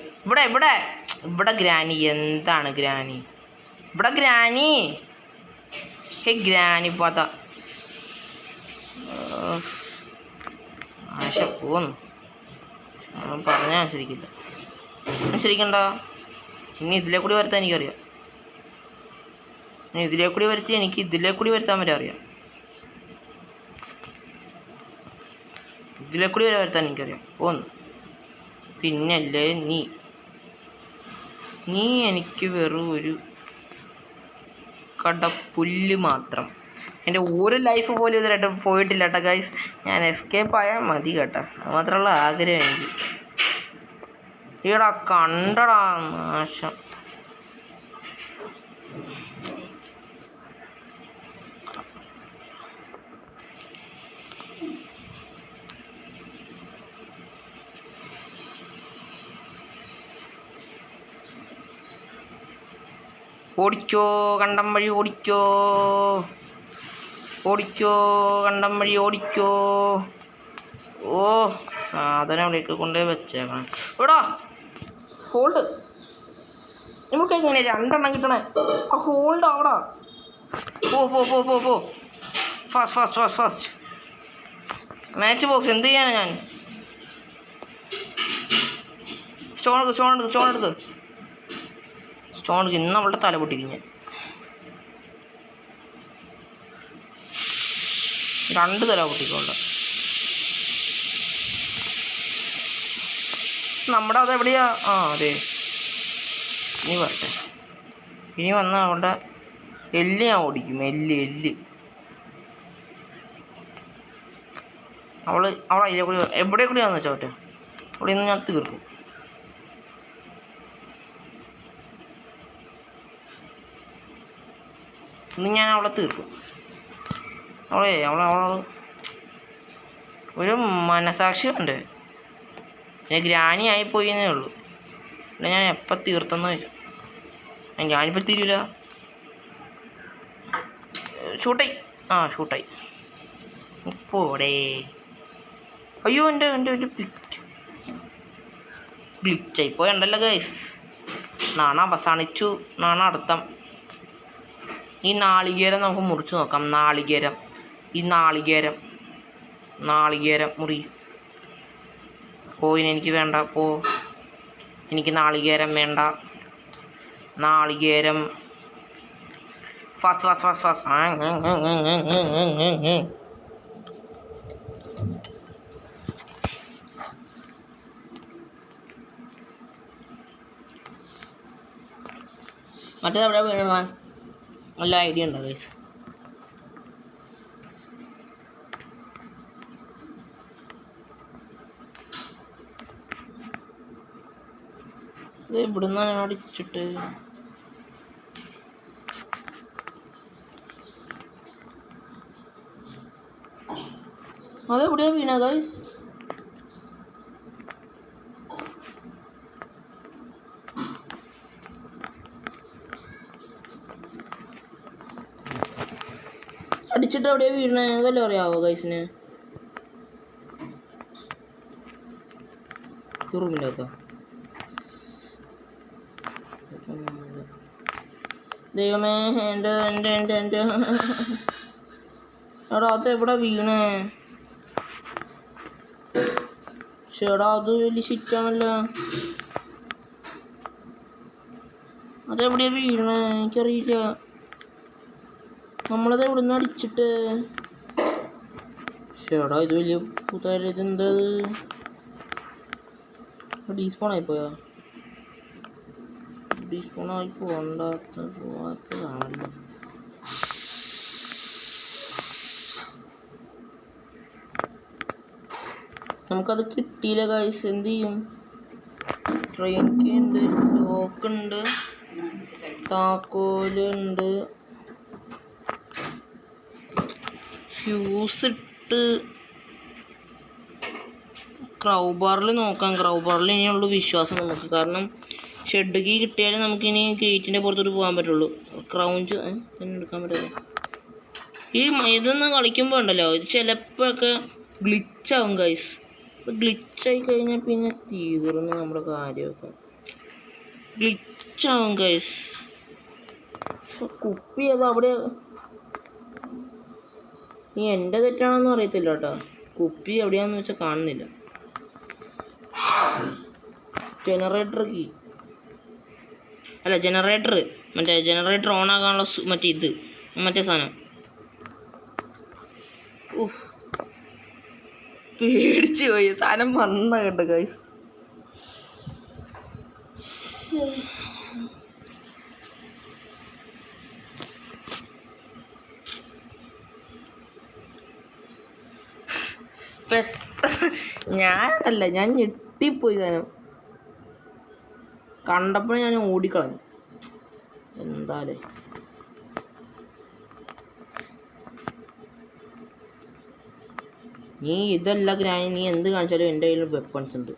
ഇവിടെ ഗ്രാനി. എന്താണ് ഗ്രാനി? ഇവിടെ ഗ്രാനി. ഗ്രാനി പാത്ത ആശ പോന്നു. പറഞ്ഞാൽ അനുസരിക്കണ്ട. ഇനി ഇതിലേ കൂടി വരുത്താൻ എനിക്കറിയാം. എനിക്ക് ഇതിലേ കൂടി വരുത്താൻ വരെ അറിയാം. ഇതിലേ കൂടി വരെ വരുത്താൻ എനിക്കറിയാം. പോന്നു. പിന്നല്ലേ നീ എനിക്ക് വെറും ഒരു കടപ്പുല്ല് മാത്രം. എൻ്റെ ഒരു ലൈഫ് പോലും ഇതിലായിട്ട് പോയിട്ടില്ല കേട്ടോ ഗൈസ്. ഞാൻ എസ്കേപ്പ് ആയാൽ മതി കേട്ടോ. അത് മാത്രമുള്ള ആഗ്രഹം എനിക്ക്. ഈടാ കണ്ടടാ നാശം. ഓടിക്കോ കണ്ടം വഴി, ഓടിക്കോ കണ്ടം വഴി, ഓടിക്കോ. ഓ സാധനം അവിടേക്ക് കൊണ്ടുപോയി വെച്ചേക്കണം. എടാ ഹോൾഡ്. നമുക്ക് എങ്ങനെ 2 എണ്ണം കിട്ടണേ? ആ ഹോൾഡ് ആവടാ. പോ ഫാസ്റ്റ്. മാച്ച് ബോക്സ് എന്ത് ചെയ്യാനാ ഞാൻ? സ്റ്റോൺ എടുക്ക്. ഇന്ന് അവളുടെ തല പൊട്ടിക്കും ഞാൻ. 2 തല പൊട്ടിക്കോളൂ. നമ്മുടെ അതെവിടെയാ? അതെ, ഇനി വരട്ടെ. ഇനി വന്ന അവളുടെ എല്ല് ഞാൻ ഓടിക്കും. എല്ല് അവൾ അതിലെ കൂടി എവിടെ കൂടിയാണെന്ന് വെച്ചാൽ പറ്റേ അവിടെ ഇന്ന് ഞാൻ തീർക്കും. ഇന്ന് ഞാൻ അവളെ തീർക്കും. അവളെ ഒരു മനസാക്ഷി ഉണ്ട്. ഞാൻ ഗ്രാനി ആയിപ്പോയി എന്നേ ഉള്ളൂ. അല്ല ഞാൻ എപ്പം തീർത്തെന്ന് വെച്ചു. ഞാനിപ്പോൾ തീരില്ല. ഷൂട്ടായി. പോടേ. അയ്യോ എൻ്റെ ഗ്ലിച്ചായി പോയണ്ടല്ലോ ഗൈസ്. നാണ അവസാനിച്ചു. നാണ അർത്ഥം. ഈ നാളികേരം നമുക്ക് മുറിച്ച് നോക്കാം. നാളികേരം മുറി. കോയിന് എനിക്ക് വേണ്ട. എനിക്ക് നാളികേരം വേണ്ട. ഫാസ്റ്റ്. മറ്റേതെവിടെ വീണ? നല്ല ഐഡിയ ഉണ്ടോ ഗൈസ്? ഇത് ഇവിടുന്ന് അടിച്ചിട്ട് അതെവിടെയാ വീണ ഗൈസ്? അടിച്ചിട്ട് എവിടെയാ വീണേ? അതല്ലേ അറിയാവോ ഗൈസിന്? റൂമിൻ്റെ ദൈവമേ, എൻ്റെ എടാ അതെവിടെ വീണേ? ചേടാ അത് വലിയ ശിറ്റാണല്ലോ. അതെവിടെയാ വീണേ? എനിക്കറിയില്ല. നമ്മളത് എവിടുന്ന് അടിച്ചിട്ട്? ചേടാ ഇത് വലിയ പുതായാലും ഇതെന്താ? ഡീസ്പോണായിപ്പോയോ? ഡീസ്പോണായി പോവാത്തതാണല്ലോ. നമുക്കത് കിട്ടിയില്ല ഗൈസ്. എന്ത് ചെയ്യും? ട്രെയിൻ കീ ഉണ്ട്, ലോക്കുണ്ട്, താക്കോലുണ്ട്, ഫ്യൂസ് ഇട്ട് ക്രൗബാറിൽ നോക്കാം. ക്രൗബാറിൽ ഇനിയുള്ളൂ വിശ്വാസം നമുക്ക്. കാരണം ഷെഡ് കീ കിട്ടിയാലേ നമുക്കിനി ഗേറ്റിൻ്റെ പുറത്തോട്ട് പോകാൻ പറ്റുള്ളൂ. ക്രൗഞ്ച് എടുക്കാൻ പറ്റില്ല. ഈ ഇതൊന്നും കളിക്കുമ്പോൾ ഉണ്ടല്ലോ, ഇത് ചിലപ്പോഴൊക്കെ ഗ്ലിച്ചാവും ഗൈസ്. ഗ്ലിച്ചായി കഴിഞ്ഞാൽ പിന്നെ തീർന്നു നമ്മുടെ കാര്യമൊക്കെ. ഗ്ലിച്ചാവും ഗൈസ്. കുപ്പി അത് അവിടെ നീ എൻ്റെ തെറ്റാണെന്നും അറിയത്തില്ല കേട്ടോ. കുപ്പി എവിടെയാണെന്ന് വെച്ചാൽ കാണുന്നില്ല. ജനറേറ്റർ കീ അല്ല, ജനറേറ്റർ ഓൺ ആകാനുള്ള മറ്റേ സാധനം. പേടിച്ചു പോയി. സാധനം വന്ന കേട്ടോ ഗൈസ്. ഞാൻ ഞെട്ടിപ്പോയി. സാധനം കണ്ടപ്പോൾ ഞാൻ ഓടിക്കളഞ്ഞു. എന്താലേ നീ ഇതല്ല ഗ്രാനി, നീ എന്ത് കാണിച്ചാലും എൻ്റെ കയ്യിൽ വെപ്പൺസ് ഉണ്ട്.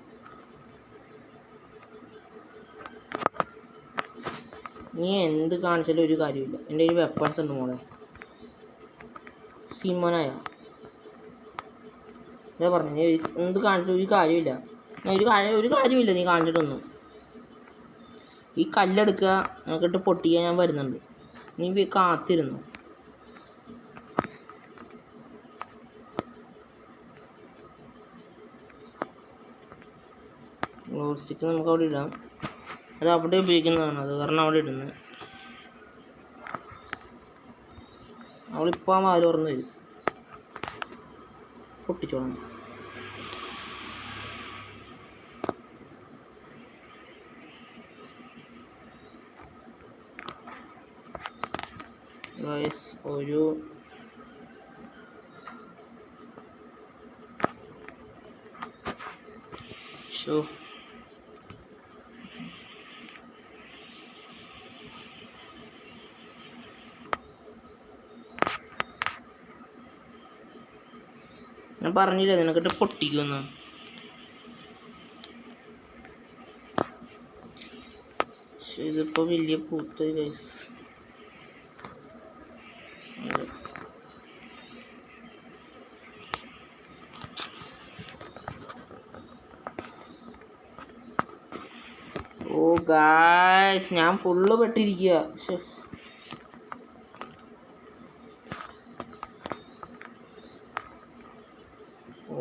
നീ എന്ത് കാണിച്ചാലും ഒരു കാര്യമില്ല, എൻ്റെ കയ്യിൽ വെപ്പൺസ് ഉണ്ട് മോളെ. സിമോനായ ഇതാ പറഞ്ഞു, നീ എന്ത് കാണിച്ചിട്ട് ഒരു കാര്യമില്ല. ഒരു കാര്യമില്ല നീ കാണിച്ചിട്ടൊന്നും. ഈ കല്ലെടുക്കുക, നമുക്കിട്ട് പൊട്ടിക്കാൻ ഞാൻ വരുന്നുണ്ട്. നീ കാത്തിരുന്നു. ഗ്ലോ സ്റ്റിക്ക് നമുക്ക് അവിടെ ഇടാം. അത് അവിടെ ഉപയോഗിക്കുന്നതാണ്, അത് കാരണം അവിടെ ഇടുന്നത്. അവളിപ്പോൾ ആ വാതിൽ തുറന്ന് വരും. പൊട്ടിച്ചോളാം. ഒരു ഷോ ഞാൻ പറഞ്ഞില്ലേ നിനക്കിട്ട് പൊട്ടിക്കുമെന്ന്. ഇതിപ്പോൾ വലിയ പൂത്ത് ഗൈസ്. ഓ ഗൈസ്, ഞാൻ ഫുള്ള് പെട്ടിരിക്കുക.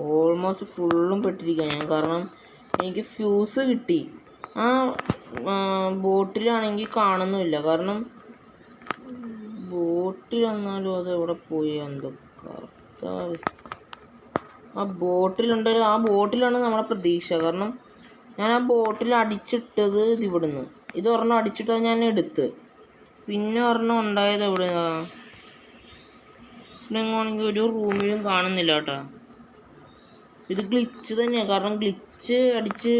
ഓൾമോസ്റ്റ് ഫുള്ളും പെട്ടിരിക്കുക ഞാൻ. കാരണം എനിക്ക് ഫ്യൂസ് കിട്ടി. ആ ബോട്ടിലാണെങ്കിൽ കാണുന്നുമില്ല. കാരണം ബോട്ടിൽ വന്നാലും അത് എവിടെ പോയി എന്തോ കർത്താവ്. ആ ബോട്ടിലുണ്ടല്ലോ, ആ ബോട്ടിലാണ് നമ്മുടെ പ്രതീക്ഷ. കാരണം ഞാൻ ആ ബോട്ടിൽ അടിച്ചിട്ടത് ഇവിടുന്ന്. ഇത് ഒരെണ്ണം അടിച്ചിട്ടത് ഞാൻ എടുത്ത്. പിന്നെ ഒരെണ്ണം ഉണ്ടായത് എവിടെയാ? ഇവിടെ എങ്ങാണെങ്കിൽ ഒരു റൂമിലും കാണുന്നില്ല കേട്ടോ. ഇത് ഗ്ലിച്ച് തന്നെയാണ്. കാരണം ഗ്ലിച്ച് അടിച്ച്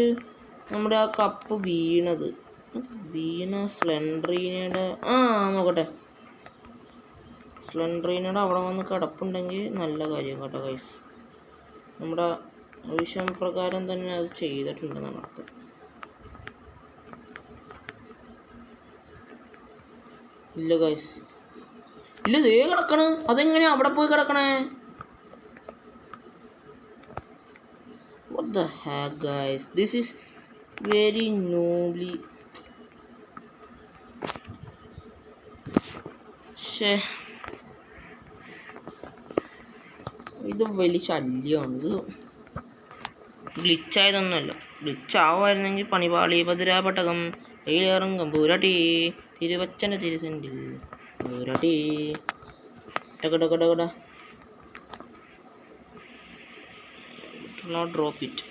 നമ്മുടെ ആ കപ്പ് വീണത്. സ്ലെൻഡ്രീനയുടെ നോക്കട്ടെ. സ്ലെൻഡ്രീനയുടെ അവിടെ വന്ന് കിടപ്പുണ്ടെങ്കിൽ നല്ല കാര്യം കേട്ടോ ഗൈസ്. നമ്മുടെ ആവശ്യം പ്രകാരം തന്നെ അത് ചെയ്തിട്ടുണ്ട് നമുക്ക്. ഇല്ല ഗൈസ്, ഇല്ല, ദേ കിടക്കണ്. അതെങ്ങനെയാ അവിടെ പോയി കിടക്കണേ? What the heck guys, this is very nobly. ഇത് വലിയ ശല്യമാണ്. ഇത് ഗ്ലിച്ചായതൊന്നുമല്ല. ഗ്ലിച്ചാവുമായിരുന്നെങ്കിൽ പണിപാളി. ഭദ്രാപട്ടകം വെയിലേറും കമ്പൂരട്ടി തിരുവച്ചൻ്റെ തിരുസെൻറ്റിൽ പൂരട്ടി ടകടകടകട. Not drop it.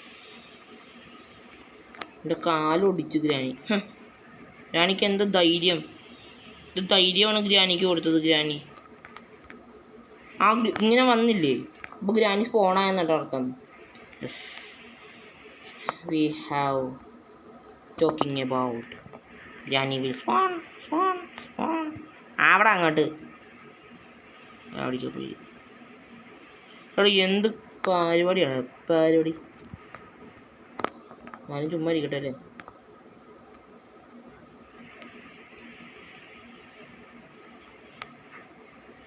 എൻ്റെ കാലൊടിച്ച് ഗ്രാനി. ഗ്രാനിക്ക് എന്താ ധൈര്യം? ഇത് ധൈര്യമാണ് ഗ്രാനിക്ക് കൊടുത്തത്. ഗ്രാനി ഇങ്ങനെ വന്നില്ലേ? അപ്പോൾ ഗ്രാനി സ്പോണായെന്നിട്ട് അർത്ഥം. We have talking about granny will spawn spawn spawn. അവിടെ അങ്ങോട്ട് അടിച്ചു പോയി. എടാ എന്ത് പരിപാടിയാണ് പരിപാടി? ഞാനും ചുമ്മാ ഇരിക്കട്ടെ അല്ലേ.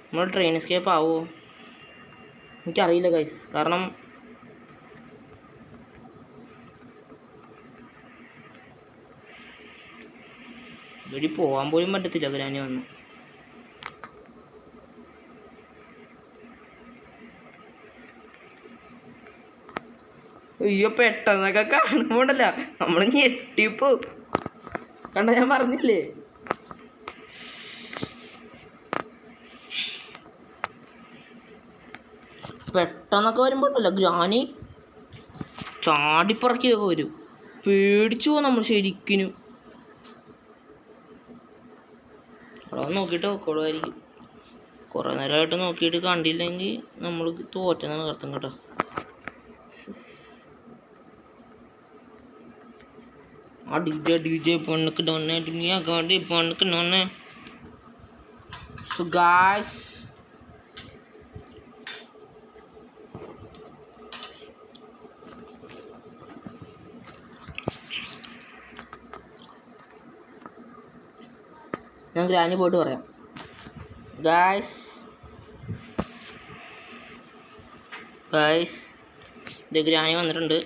നമ്മൾ ട്രെയിൻ എസ്കേപ്പ് ആവുമോ എനിക്കറിയില്ല ഗൈസ്. കാരണം ഇവിടെ പോകാൻ പോലും പറ്റത്തില്ല ഗ്രാനി വന്നു. അയ്യോ പെട്ടെന്നൊക്കെ കാണുമ്പോണ്ടല്ല നമ്മൾ ഞെട്ടിപ്പോ. കണ്ട ഞാൻ പറഞ്ഞില്ലേ. പെട്ടെന്നൊക്കെ വരുമ്പോണ്ടല്ലോ ഗ്രാനി ചാടിപ്പറക്കിയൊക്കെ വരും. പേടിച്ചു പോകും നമ്മൾ ശരിക്കും. അവിടെ നോക്കിയിട്ട് നോക്കോളുമായിരിക്കും. കുറേ നേരമായിട്ട് നോക്കിയിട്ട് കണ്ടില്ലെങ്കിൽ നമ്മൾ തോറ്റെന്നാണ് അർത്ഥം കേട്ടോ. ആ ഡി ജെ പണക്ക് ഡോന്നെ ദുനിയ ഗാഡി പണക്ക് ഡോന്നെ. സോ ഗായ്സ് ഞാൻ ഗ്രാനി പോയിട്ട് പറയാം. ഗായ്സ് ഇത് ഗ്രാനി വന്നിട്ടുണ്ട്.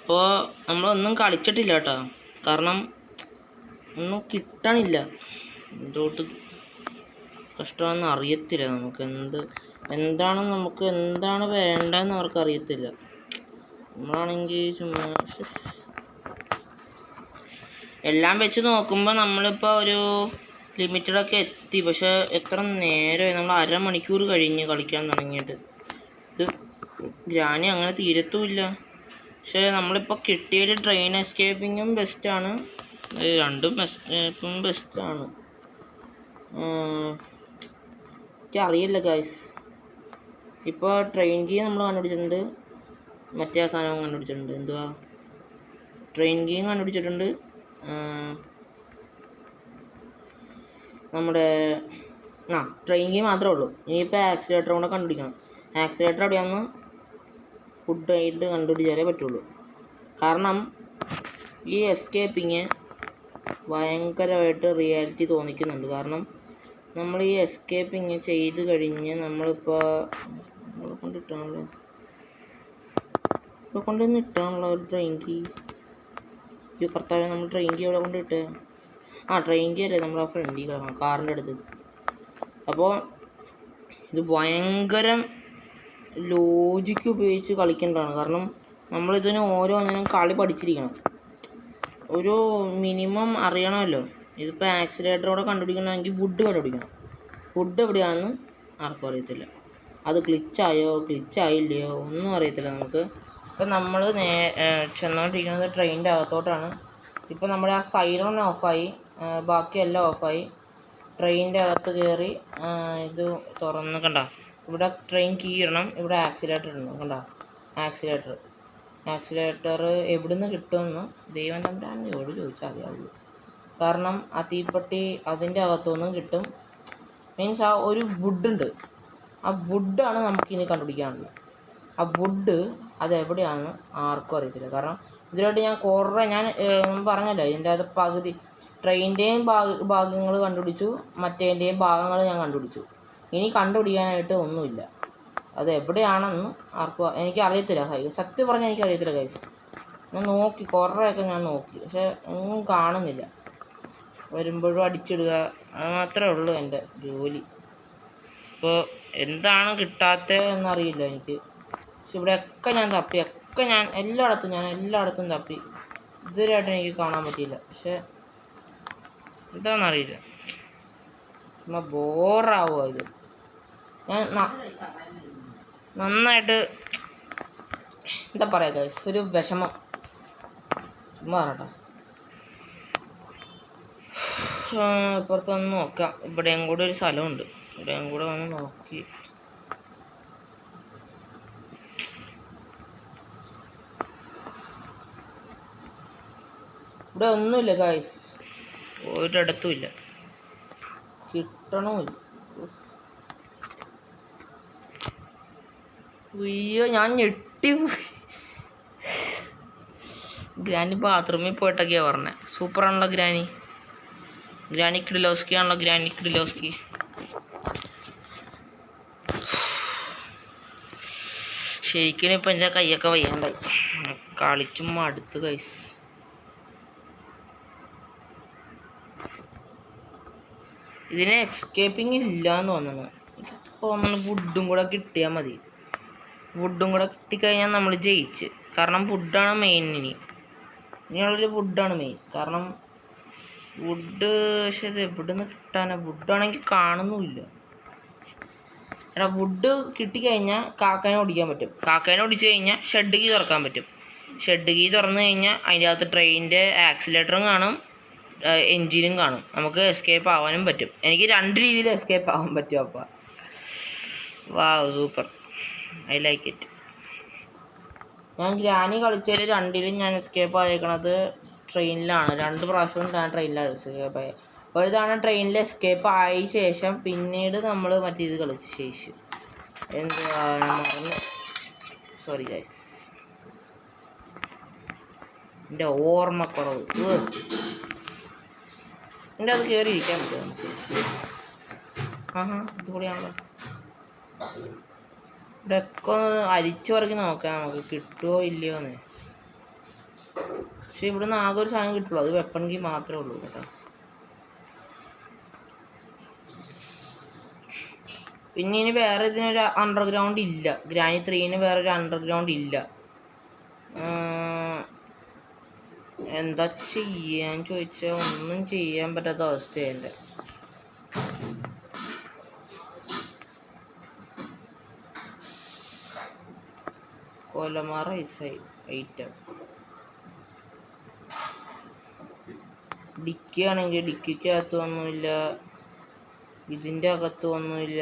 അപ്പോൾ നമ്മളൊന്നും കളിച്ചിട്ടില്ല കേട്ടോ. കാരണം ഒന്നും കിട്ടണില്ല. എന്തോട്ട് കഷ്ടമാണെന്ന് അറിയത്തില്ല നമുക്ക്. നമുക്ക് എന്താണ് വേണ്ടതെന്ന് അവർക്ക് അറിയത്തില്ല. നമ്മളാണെങ്കിൽ ചുമ്മാ എല്ലാം വെച്ച് നോക്കുമ്പോൾ നമ്മളിപ്പോൾ ഒരു ലിമിറ്റഡൊക്കെ എത്തി. പക്ഷെ എത്ര നേരമായി, നമ്മൾ അരമണിക്കൂർ കഴിഞ്ഞ് കളിക്കാൻ തുടങ്ങിയിട്ട്. ഇത് ഗ്രാനി അങ്ങനെ തീരത്തുമില്ല. പക്ഷേ നമ്മളിപ്പോൾ കിട്ടിയൊരു ട്രെയിൻ എസ്കേപ്പിങ്ങും ബെസ്റ്റാണ്. രണ്ടും എസ്കേപ്പും ബെസ്റ്റാണ്. എനിക്കറിയില്ല ഗൈസ്. ഇപ്പോൾ ട്രെയിൻ കീ നമ്മൾ കണ്ടുപിടിച്ചിട്ടുണ്ട്. മറ്റേ സാധനവും കണ്ടുപിടിച്ചിട്ടുണ്ട്. എന്തുവാ ട്രെയിൻ കീയും കണ്ടുപിടിച്ചിട്ടുണ്ട്. നമ്മുടെ ട്രെയിൻ കീ മാത്രമേ ഉള്ളൂ. ഇനിയിപ്പോൾ ആക്സിലേറ്റർ കൂടെ കണ്ടുപിടിക്കണം. ആക്സിലേറ്റർ എവിടെയാണെന്ന് ഫുഡായിട്ട് കണ്ടുപിടിച്ചാലേ പറ്റുള്ളൂ. കാരണം ഈ എസ്കേപ്പിങ് ഭയങ്കരമായിട്ട് റിയാലിറ്റി തോന്നിക്കുന്നുണ്ട്. കാരണം നമ്മൾ ഈ എസ്കേപ്പിങ് ചെയ്ത് കഴിഞ്ഞ് നമ്മളിപ്പോൾ കൊണ്ടുവന്ന് ഇട്ടാണല്ലോ ഒരു ട്രെയിൻ കീ. ഈ കർത്താവ് നമ്മൾ ട്രെയിൻ കീ അവിടെ കൊണ്ടിട്ടേ. ട്രെയിൻ കീ അല്ലേ നമ്മൾ ആ ഫ്രണ്ടിൽ കിടക്കണം കാറിൻ്റെ അടുത്ത്. അപ്പോൾ ഇത് ഭയങ്കരം ലോജിക്ക് ഉപയോഗിച്ച് കളിക്കേണ്ടതാണ്. കാരണം നമ്മളിതിന് ഓരോന്നിനും കളി പഠിച്ചിരിക്കണം. ഒരു മിനിമം അറിയണമല്ലോ. ഇതിപ്പോൾ ആക്സിലേറ്ററോടെ കണ്ടുപിടിക്കണമെങ്കിൽ വുഡ് കണ്ടുപിടിക്കണം. വുഡ് എവിടെയാണെന്ന് ആർക്കും അറിയത്തില്ല. അത് ക്ലിച്ചായില്ലയോ ഒന്നും അറിയത്തില്ല നമുക്ക്. ഇപ്പം നമ്മൾ ചെന്നുകൊണ്ടിരിക്കുന്നത് ട്രെയിനിൻ്റെ അകത്തോട്ടാണ്. ഇപ്പം നമ്മുടെ ആ സൈറൺ ഓഫായി, ബാക്കിയെല്ലാം ഓഫായി. ട്രെയിനിൻ്റെ അകത്ത് കയറി ഇത് തുറന്ന് കണ്ട. ഇവിടെ ട്രെയിൻ കീ ഇടണം, ഇവിടെ ആക്സിലേറ്റർ ഇടണം. കണ്ട ആക്സിലേറ്റർ എവിടെ നിന്ന് കിട്ടുമെന്ന് ദൈവം തമ്പുരാനോട് ചോദിച്ചാൽ അറിയാവുള്ളൂ. കാരണം ആ തീപ്പെട്ടി അതിൻ്റെ അകത്തുനിന്നും കിട്ടും. മീൻസ് ആ ഒരു വുഡുണ്ട്. ആ വുഡാണ് നമുക്കിനി കണ്ടുപിടിക്കാനുള്ളത്. ആ വുഡ് അതെവിടെയാണെന്ന് ആർക്കും അറിയത്തില്ല. കാരണം ഇതിലോട്ട് ഞാൻ പറഞ്ഞല്ലോ, ഇതിൻ്റെ അത് പകുതി ട്രെയിനിൻ്റെയും ഭാഗങ്ങൾ കണ്ടുപിടിച്ചു, മറ്റേൻ്റെയും ഭാഗങ്ങൾ ഞാൻ കണ്ടുപിടിച്ചു. ഇനി കണ്ടുപിടിക്കാനായിട്ട് ഒന്നുമില്ല. അത് എവിടെയാണെന്ന് ആർക്കും എനിക്കറിയത്തില്ല. സത്യം പറഞ്ഞാൽ എനിക്കറിയത്തില്ല ഗൈസ്. ഞാൻ നോക്കി, കുറേയൊക്കെ ഞാൻ നോക്കി, പക്ഷെ ഒന്നും കാണുന്നില്ല. വരുമ്പോഴും അടിച്ചിടുക, അത് മാത്രമേ ഉള്ളൂ എൻ്റെ ജോലി. ഇപ്പോൾ എന്താണ് കിട്ടാത്തത് എന്നറിയില്ല എനിക്ക്. പക്ഷെ ഇവിടെയൊക്കെ ഞാൻ തപ്പി, എല്ലായിടത്തും തപ്പി. ഇതുവരെയായിട്ട് എനിക്ക് കാണാൻ പറ്റിയില്ല. പക്ഷെ എന്താണെന്നറിയില്ല. ചുമ്മാ ബോറാവുക ഇത്. ഞാൻ നന്നായിട്ട് എന്താ പറയുക, ഒരു വിഷമം. ചുമ്മാ പറയട്ടെ. ഇപ്പുറത്തൊന്ന് നോക്കാം. ഇവിടെയും കൂടെ ഒരു സ്ഥലമുണ്ട്. ഇവിടെയും കൂടെ വന്ന് നോക്കി. ഇവിടെ ഒന്നുമില്ല ഗൈസ്, ഒരിടത്തുമില്ല, കിട്ടണമില്ല. അയ്യോ ഞാൻ ഞെട്ടിപ്പോയി. ഗ്രാനി ബാത്റൂമിൽ പോയിട്ടൊക്കെയാണ് പറഞ്ഞത്. സൂപ്പറാണല്ലോ ഗ്രാനി. ഗ്രാനി കിഡിലോസ്കി ആണല്ലോ, ഗ്രാനി കിഡിലോസ്കി. ശരിക്കും ഇപ്പം എൻ്റെ കൈയൊക്കെ വയ്യാണ്ടായി, കളിച്ചും മടുത്ത് ഗൈസ്. ഇതിന് എസ്കേപ്പിംഗ് ഇല്ലയെന്ന് തോന്നുന്നു. എനിക്ക് തോന്നുന്നു വുഡും കൂടെ കിട്ടിയാൽ മതി. വുഡും കൂടെ കിട്ടിക്കഴിഞ്ഞാൽ നമ്മൾ ജയിച്ച്. കാരണം വുഡാണ് മെയിൻ. ഇനിയുള്ളൊരു വുഡാണ് മെയിൻ. കാരണം വുഡ് പക്ഷേ ഇത് എവിടെ നിന്ന് കിട്ടാനാ? വുഡാണെങ്കിൽ കാണുന്നുമില്ല. എടാ വുഡ് കിട്ടിക്കഴിഞ്ഞാൽ കാക്കേനെ ഓടിക്കാൻ പറ്റും. കാക്കേനെ ഓടിച്ചു കഴിഞ്ഞാൽ ഷെഡ് കീ തുറക്കാൻ പറ്റും. ഷെഡ് കീ തുറന്നു കഴിഞ്ഞാൽ അതിൻ്റെ അകത്ത് ട്രെയിനിൻ്റെ ആക്സിലേറ്ററും കാണും, എൻജിനും കാണും. നമുക്ക് എസ്കേപ്പ് ആവാനും പറ്റും. എനിക്ക് 2 രീതിയിൽ എസ്കേപ്പ് ആവാൻ പറ്റും. അപ്പം വാവ്, സൂപ്പർ, ഐ ലൈക്ക് ഇറ്റ്. ഞാൻ ഗ്രാനി കളിച്ചതിൽ 2ലും ഞാൻ എസ്കേപ്പ് ആയേക്കണത് ട്രെയിനിലാണ്. 2 പ്രാവശ്യവും ഞാൻ ട്രെയിനിലാണ് എസ്കേപ്പ് ആയത്. ഒരു തവണ ട്രെയിനിൽ എസ്കേപ്പ് ആയ ശേഷം പിന്നീട് നമ്മൾ മറ്റേത് കളിച്ച ശേഷം എന്താ മറന്നു, സോറി ഗൈസ്, എൻ്റെ ഓർമ്മക്കുറവ്. എൻ്റെ അത് കയറി ഇരിക്കാൻ പറ്റുമോ നമുക്ക്? ഇതുകൂടിയാണല്ലോ. ഇവിടെയൊക്കെ ഒന്ന് അരിച്ചു പറക്കി നോക്കാം നമുക്ക് കിട്ടുമോ ഇല്ലയോ എന്ന്. പക്ഷെ ഇവിടുന്ന് ആകെ ഒരു സാധനം കിട്ടുള്ളൂ, അത് വെപ്പൺ കീ മാത്രമേ ഉള്ളൂ കേട്ടോ. പിന്നെ ഇനി വേറെ ഇതിനൊരു അണ്ടർഗ്രൗണ്ട് ഇല്ല. ഗ്രാനി 3ന് വേറൊരു അണ്ടർഗ്രൗണ്ട് ഇല്ല. എന്താ ചെയ്യാൻ ചോദിച്ചാൽ ഒന്നും ചെയ്യാൻ പറ്റാത്ത അവസ്ഥയുണ്ട്. കൊലമാറ ഐറ്റം ഡിക്കി ആണെങ്കിൽ ഡിക്കിക്കകത്ത് ഒന്നുമില്ല, ഇതിൻ്റെ അകത്ത് ഒന്നുമില്ല.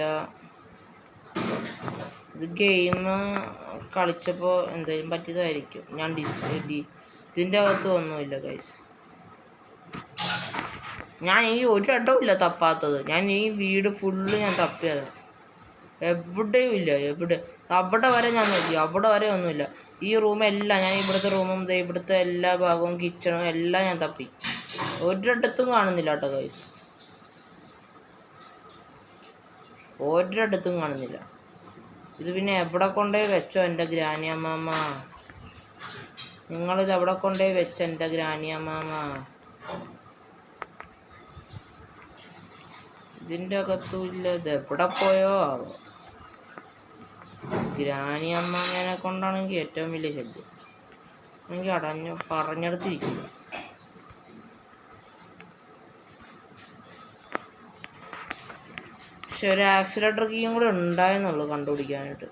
ഇത് ഗെയിം കളിച്ചപ്പോൾ എന്തെങ്കിലും പറ്റിയതായിരിക്കും. ഞാൻ ഇതിൻ്റെ അകത്ത് ഒന്നുമില്ല ഗൈസ്. ഞാൻ ഈ ഒരു ഇടവും ഇല്ല തപ്പാത്തത്. ഞാൻ ഈ വീട് ഫുള്ള് ഞാൻ തപ്പിയതാണ്, എവിടെയും ഇല്ല. അവിടെ വരെ ഞാൻ നോക്കി, അവിടെ വരെ ഒന്നുമില്ല. ഈ റൂമെല്ലാം ഞാൻ ഇവിടുത്തെ റൂമും ഇവിടുത്തെ എല്ലാ ഭാഗവും കിച്ചണും എല്ലാം ഞാൻ തപ്പി, ഒരിടത്തും കാണുന്നില്ല കേട്ടോ ഗൈസ്, ഒരിടത്തും കാണുന്നില്ല. ഇത് പിന്നെ എവിടെ കൊണ്ടേ വെച്ചോ എൻ്റെ ഗ്രാനി അമ്മാമ്മ? നിങ്ങളിത് എവിടെ കൊണ്ടേ വെച്ചോ എൻ്റെ ഗ്രാനി അമ്മാമ്മ? ഇതിൻ്റെ അകത്തും ഇല്ല. ഇത് എവിടെ പോയോ ആവോ? ഗ്രാനി അമ്മാമ്മേനെ കൊണ്ടാണെങ്കിൽ ഏറ്റവും വലിയ ശല്യം. എനിക്ക് പറഞ്ഞെടുത്തിരിക്കില്ല. പക്ഷെ ഒരു ആക്സിലേറ്റർ കീയും കൂടെ ഉണ്ടായെന്നുള്ളൂ കണ്ടുപിടിക്കാനായിട്ട്.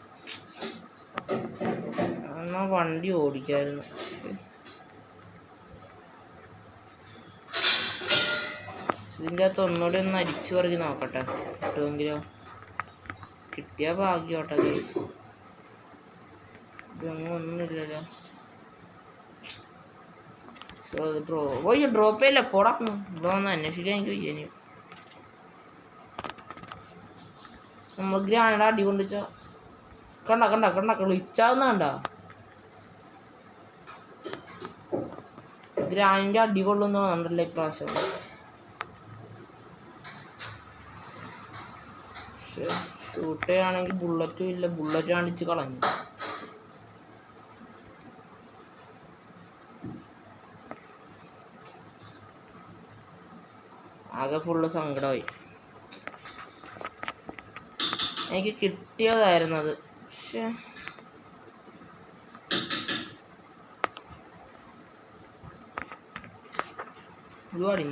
എന്നാൽ വണ്ടി ഓടിക്കായിരുന്നു. ഇതിൻ്റെ അകത്ത് ഒന്നുകൂടി ഒന്ന് അരിച്ചു പറക്കി നോക്കട്ടെ, കിട്ടുമെങ്കിലോ. കിട്ടിയ ഭാഗ്യോട്ടെ. ഇതൊന്നും ഒന്നുമില്ലല്ലോ. ഡ്രോപ്പ് ചെയ്യില്ല, പോടാ. ഇവിടെ വന്ന് അന്വേഷിക്കാൻ എനിക്ക് വയ്യ. നമ്മൾ ഗ്രാനിയുടെ അടി കൊണ്ടിച്ച കണ്ട കളിച്ചാവുന്ന കണ്ട. ഗ്രാനിൻ്റെ അടി കൊള്ളുന്ന കണ്ടല്ലോ ഇപ്രാവശ്യം. പക്ഷെ ഷൂട്ട് ചെയ്യുകയാണെങ്കിൽ ബുള്ളറ്റും ഇല്ല, ബുള്ളറ്റ് അടിച്ച് കളഞ്ഞു. ആകെ ഫുള്ള് സങ്കടമായി. എനിക്ക് കിട്ടിയതായിരുന്നത്. പക്ഷേ ഒരുപാട്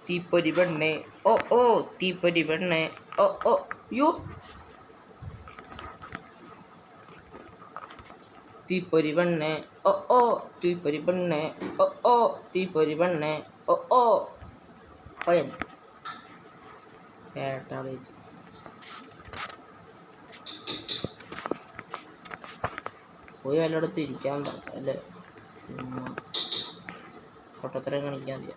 തീപ്പൊരി പെണ്ണേ, ഓ തീപ്പൊരി പെണ്ണേ, ഓ യോ തീപ്പൊരി പെണ്ണേ, ഓ തീപ്പൊരി പെണ്ണേ, ഓ തീപ്പൊരി പെണ്ണേ, ഓ കേട്ടാ പോയി വല്ലയിടത്ത് ഇരിക്കാൻ അല്ലേ. പൊട്ടത്തരം കാണിക്കാൻ മതി.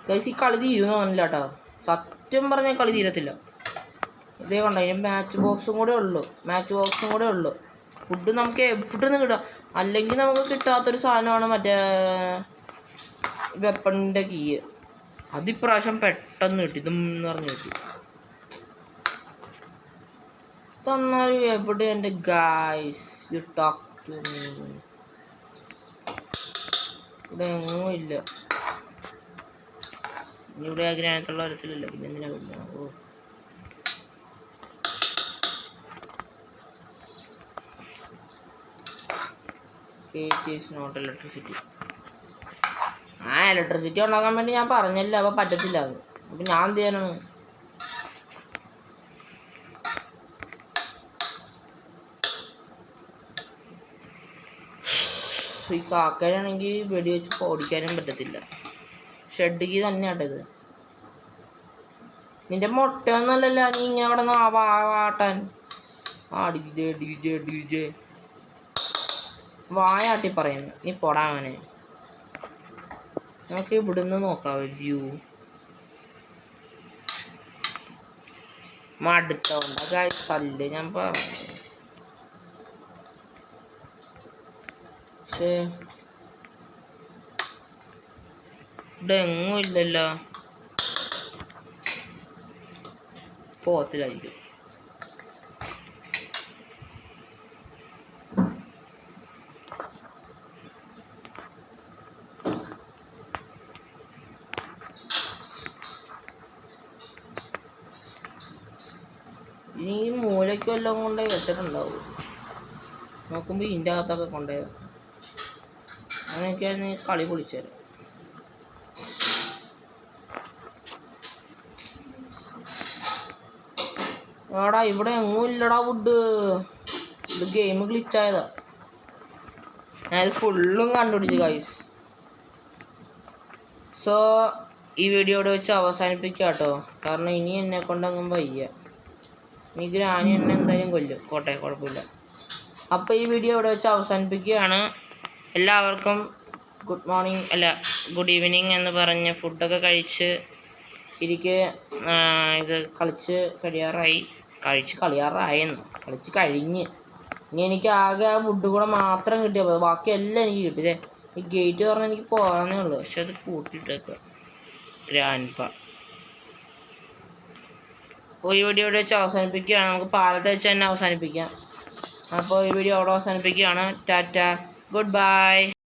ഗൈസ് ഈ കളി തീരുമെന്ന് തോന്നില്ല കേട്ടോ. സത്യം പറഞ്ഞാൽ കളി തീരത്തില്ല. ഇതേ കൊണ്ടോ അതിന് മാച്ച് ബോക്സും കൂടെ ഉള്ളു. ഫുഡ് നമുക്ക് എവിടെ നിന്ന് കിട്ടാം. അല്ലെങ്കിൽ നമുക്ക് കിട്ടാത്തൊരു സാധനമാണ് മറ്റേ വെപ്പണിൻ്റെ കീ. അതിപ്രാവശ്യം പെട്ടെന്ന് കിട്ടി. ഇതെന്ന് പറഞ്ഞ് കിട്ടി. തന്നാലും എവിടെ എൻ്റെ guys you talk to me. ഇവിടെ എങ്ങും ഇല്ല. ഇവിടെ ആ ഗ്രാനത്തുള്ള തരത്തിലില്ല. പിന്നെ എന്തിനാ കിട്ടുക? ഓ നോട്ട് ഇലക്ട്രിസിറ്റി. ഇലക്ട്രിസിറ്റി ഉണ്ടാക്കാൻ വേണ്ടി ഞാൻ പറഞ്ഞല്ല. അപ്പോൾ പറ്റത്തില്ല അത്. അപ്പം ഞാൻ എന്ത് ചെയ്യാനാണ്? ഈ കാക്കനാണെങ്കിൽ വെടി വെച്ച് ഓടിക്കാനും പറ്റത്തില്ല. ഷെഡിക്ക് തന്നെയാട്ടോ ഇത്. നിന്റെ മുട്ടയൊന്നുമല്ലല്ലോ നീ ഇങ്ങനെ അവിടെ നിന്ന് വാട്ടാൻ. ഡി ജെ വായാട്ടി പറയുന്നു. നീ പൊടാവനെ. നമുക്ക് ഇവിടുന്ന് നോക്കാം വ്യൂ. മടുത്തോണ്ട കല്ല് ഞാൻ പറഞ്ഞു. പക്ഷേ ഇവിടെ എങ്ങും ഇല്ലല്ലോ. പോത്തിലായിരിക്കും. ഇനി ഈ മൂലയ്ക്കും എല്ലാം കൊണ്ടുപോയി വെച്ചിട്ടുണ്ടാവും. നോക്കുമ്പോൾ ഇതിൻ്റെ അകത്തൊക്കെ കൊണ്ടുപോയി. അങ്ങനെയൊക്കെയായിരുന്നു കളി പൊളിച്ചത്. എടാ ഇവിടെ എങ്ങും ഇല്ലടാ വുഡ്. ഇത് ഗെയിം ഗ്ലിച്ചായതാ. ഞാനിത് ഫുള്ളും കണ്ടുപിടിച്ചു ഗൈസ്. സോ ഈ വീഡിയോ ഇവിടെ വെച്ച് അവസാനിപ്പിക്കുക കേട്ടോ. കാരണം ഇനി എന്നെ കൊണ്ടങ്ങും വയ്യ. ഇനി ഗ്രാനി എന്നെ എന്തായാലും കൊല്ലും. കോട്ടെ കുഴപ്പമില്ല. അപ്പോൾ ഈ വീഡിയോ ഇവിടെ വെച്ച് അവസാനിപ്പിക്കുകയാണ്. എല്ലാവർക്കും ഗുഡ് മോർണിംഗ് ഗുഡ് ഈവനിങ് എന്ന് പറഞ്ഞ് ഫുഡൊക്കെ കഴിച്ച് ഇത് കളിച്ച് കഴിഞ്ഞ് ഇനി എനിക്ക് ആകെ ആ വുഡ് കൂടെ മാത്രം കിട്ടിയാൽ മതി. ബാക്കി എല്ലാം എനിക്ക് കിട്ടിയതേ. ഈ ഗേറ്റ് പറഞ്ഞാൽ എനിക്ക് പോകാനേ ഉള്ളൂ. പക്ഷെ അത് പൂട്ടിയിട്ടേക്കുക ഗ്രാൻഡ്പ. അപ്പോൾ ഈ വീഡിയോ ഇവിടെ വെച്ച് അവസാനിപ്പിക്കുകയാണ്. നമുക്ക് പാലത്തെ വെച്ച് തന്നെ അവസാനിപ്പിക്കാം. അപ്പോൾ ഈ വീഡിയോ അവിടെ അവസാനിപ്പിക്കുകയാണ്. Tata, good bye.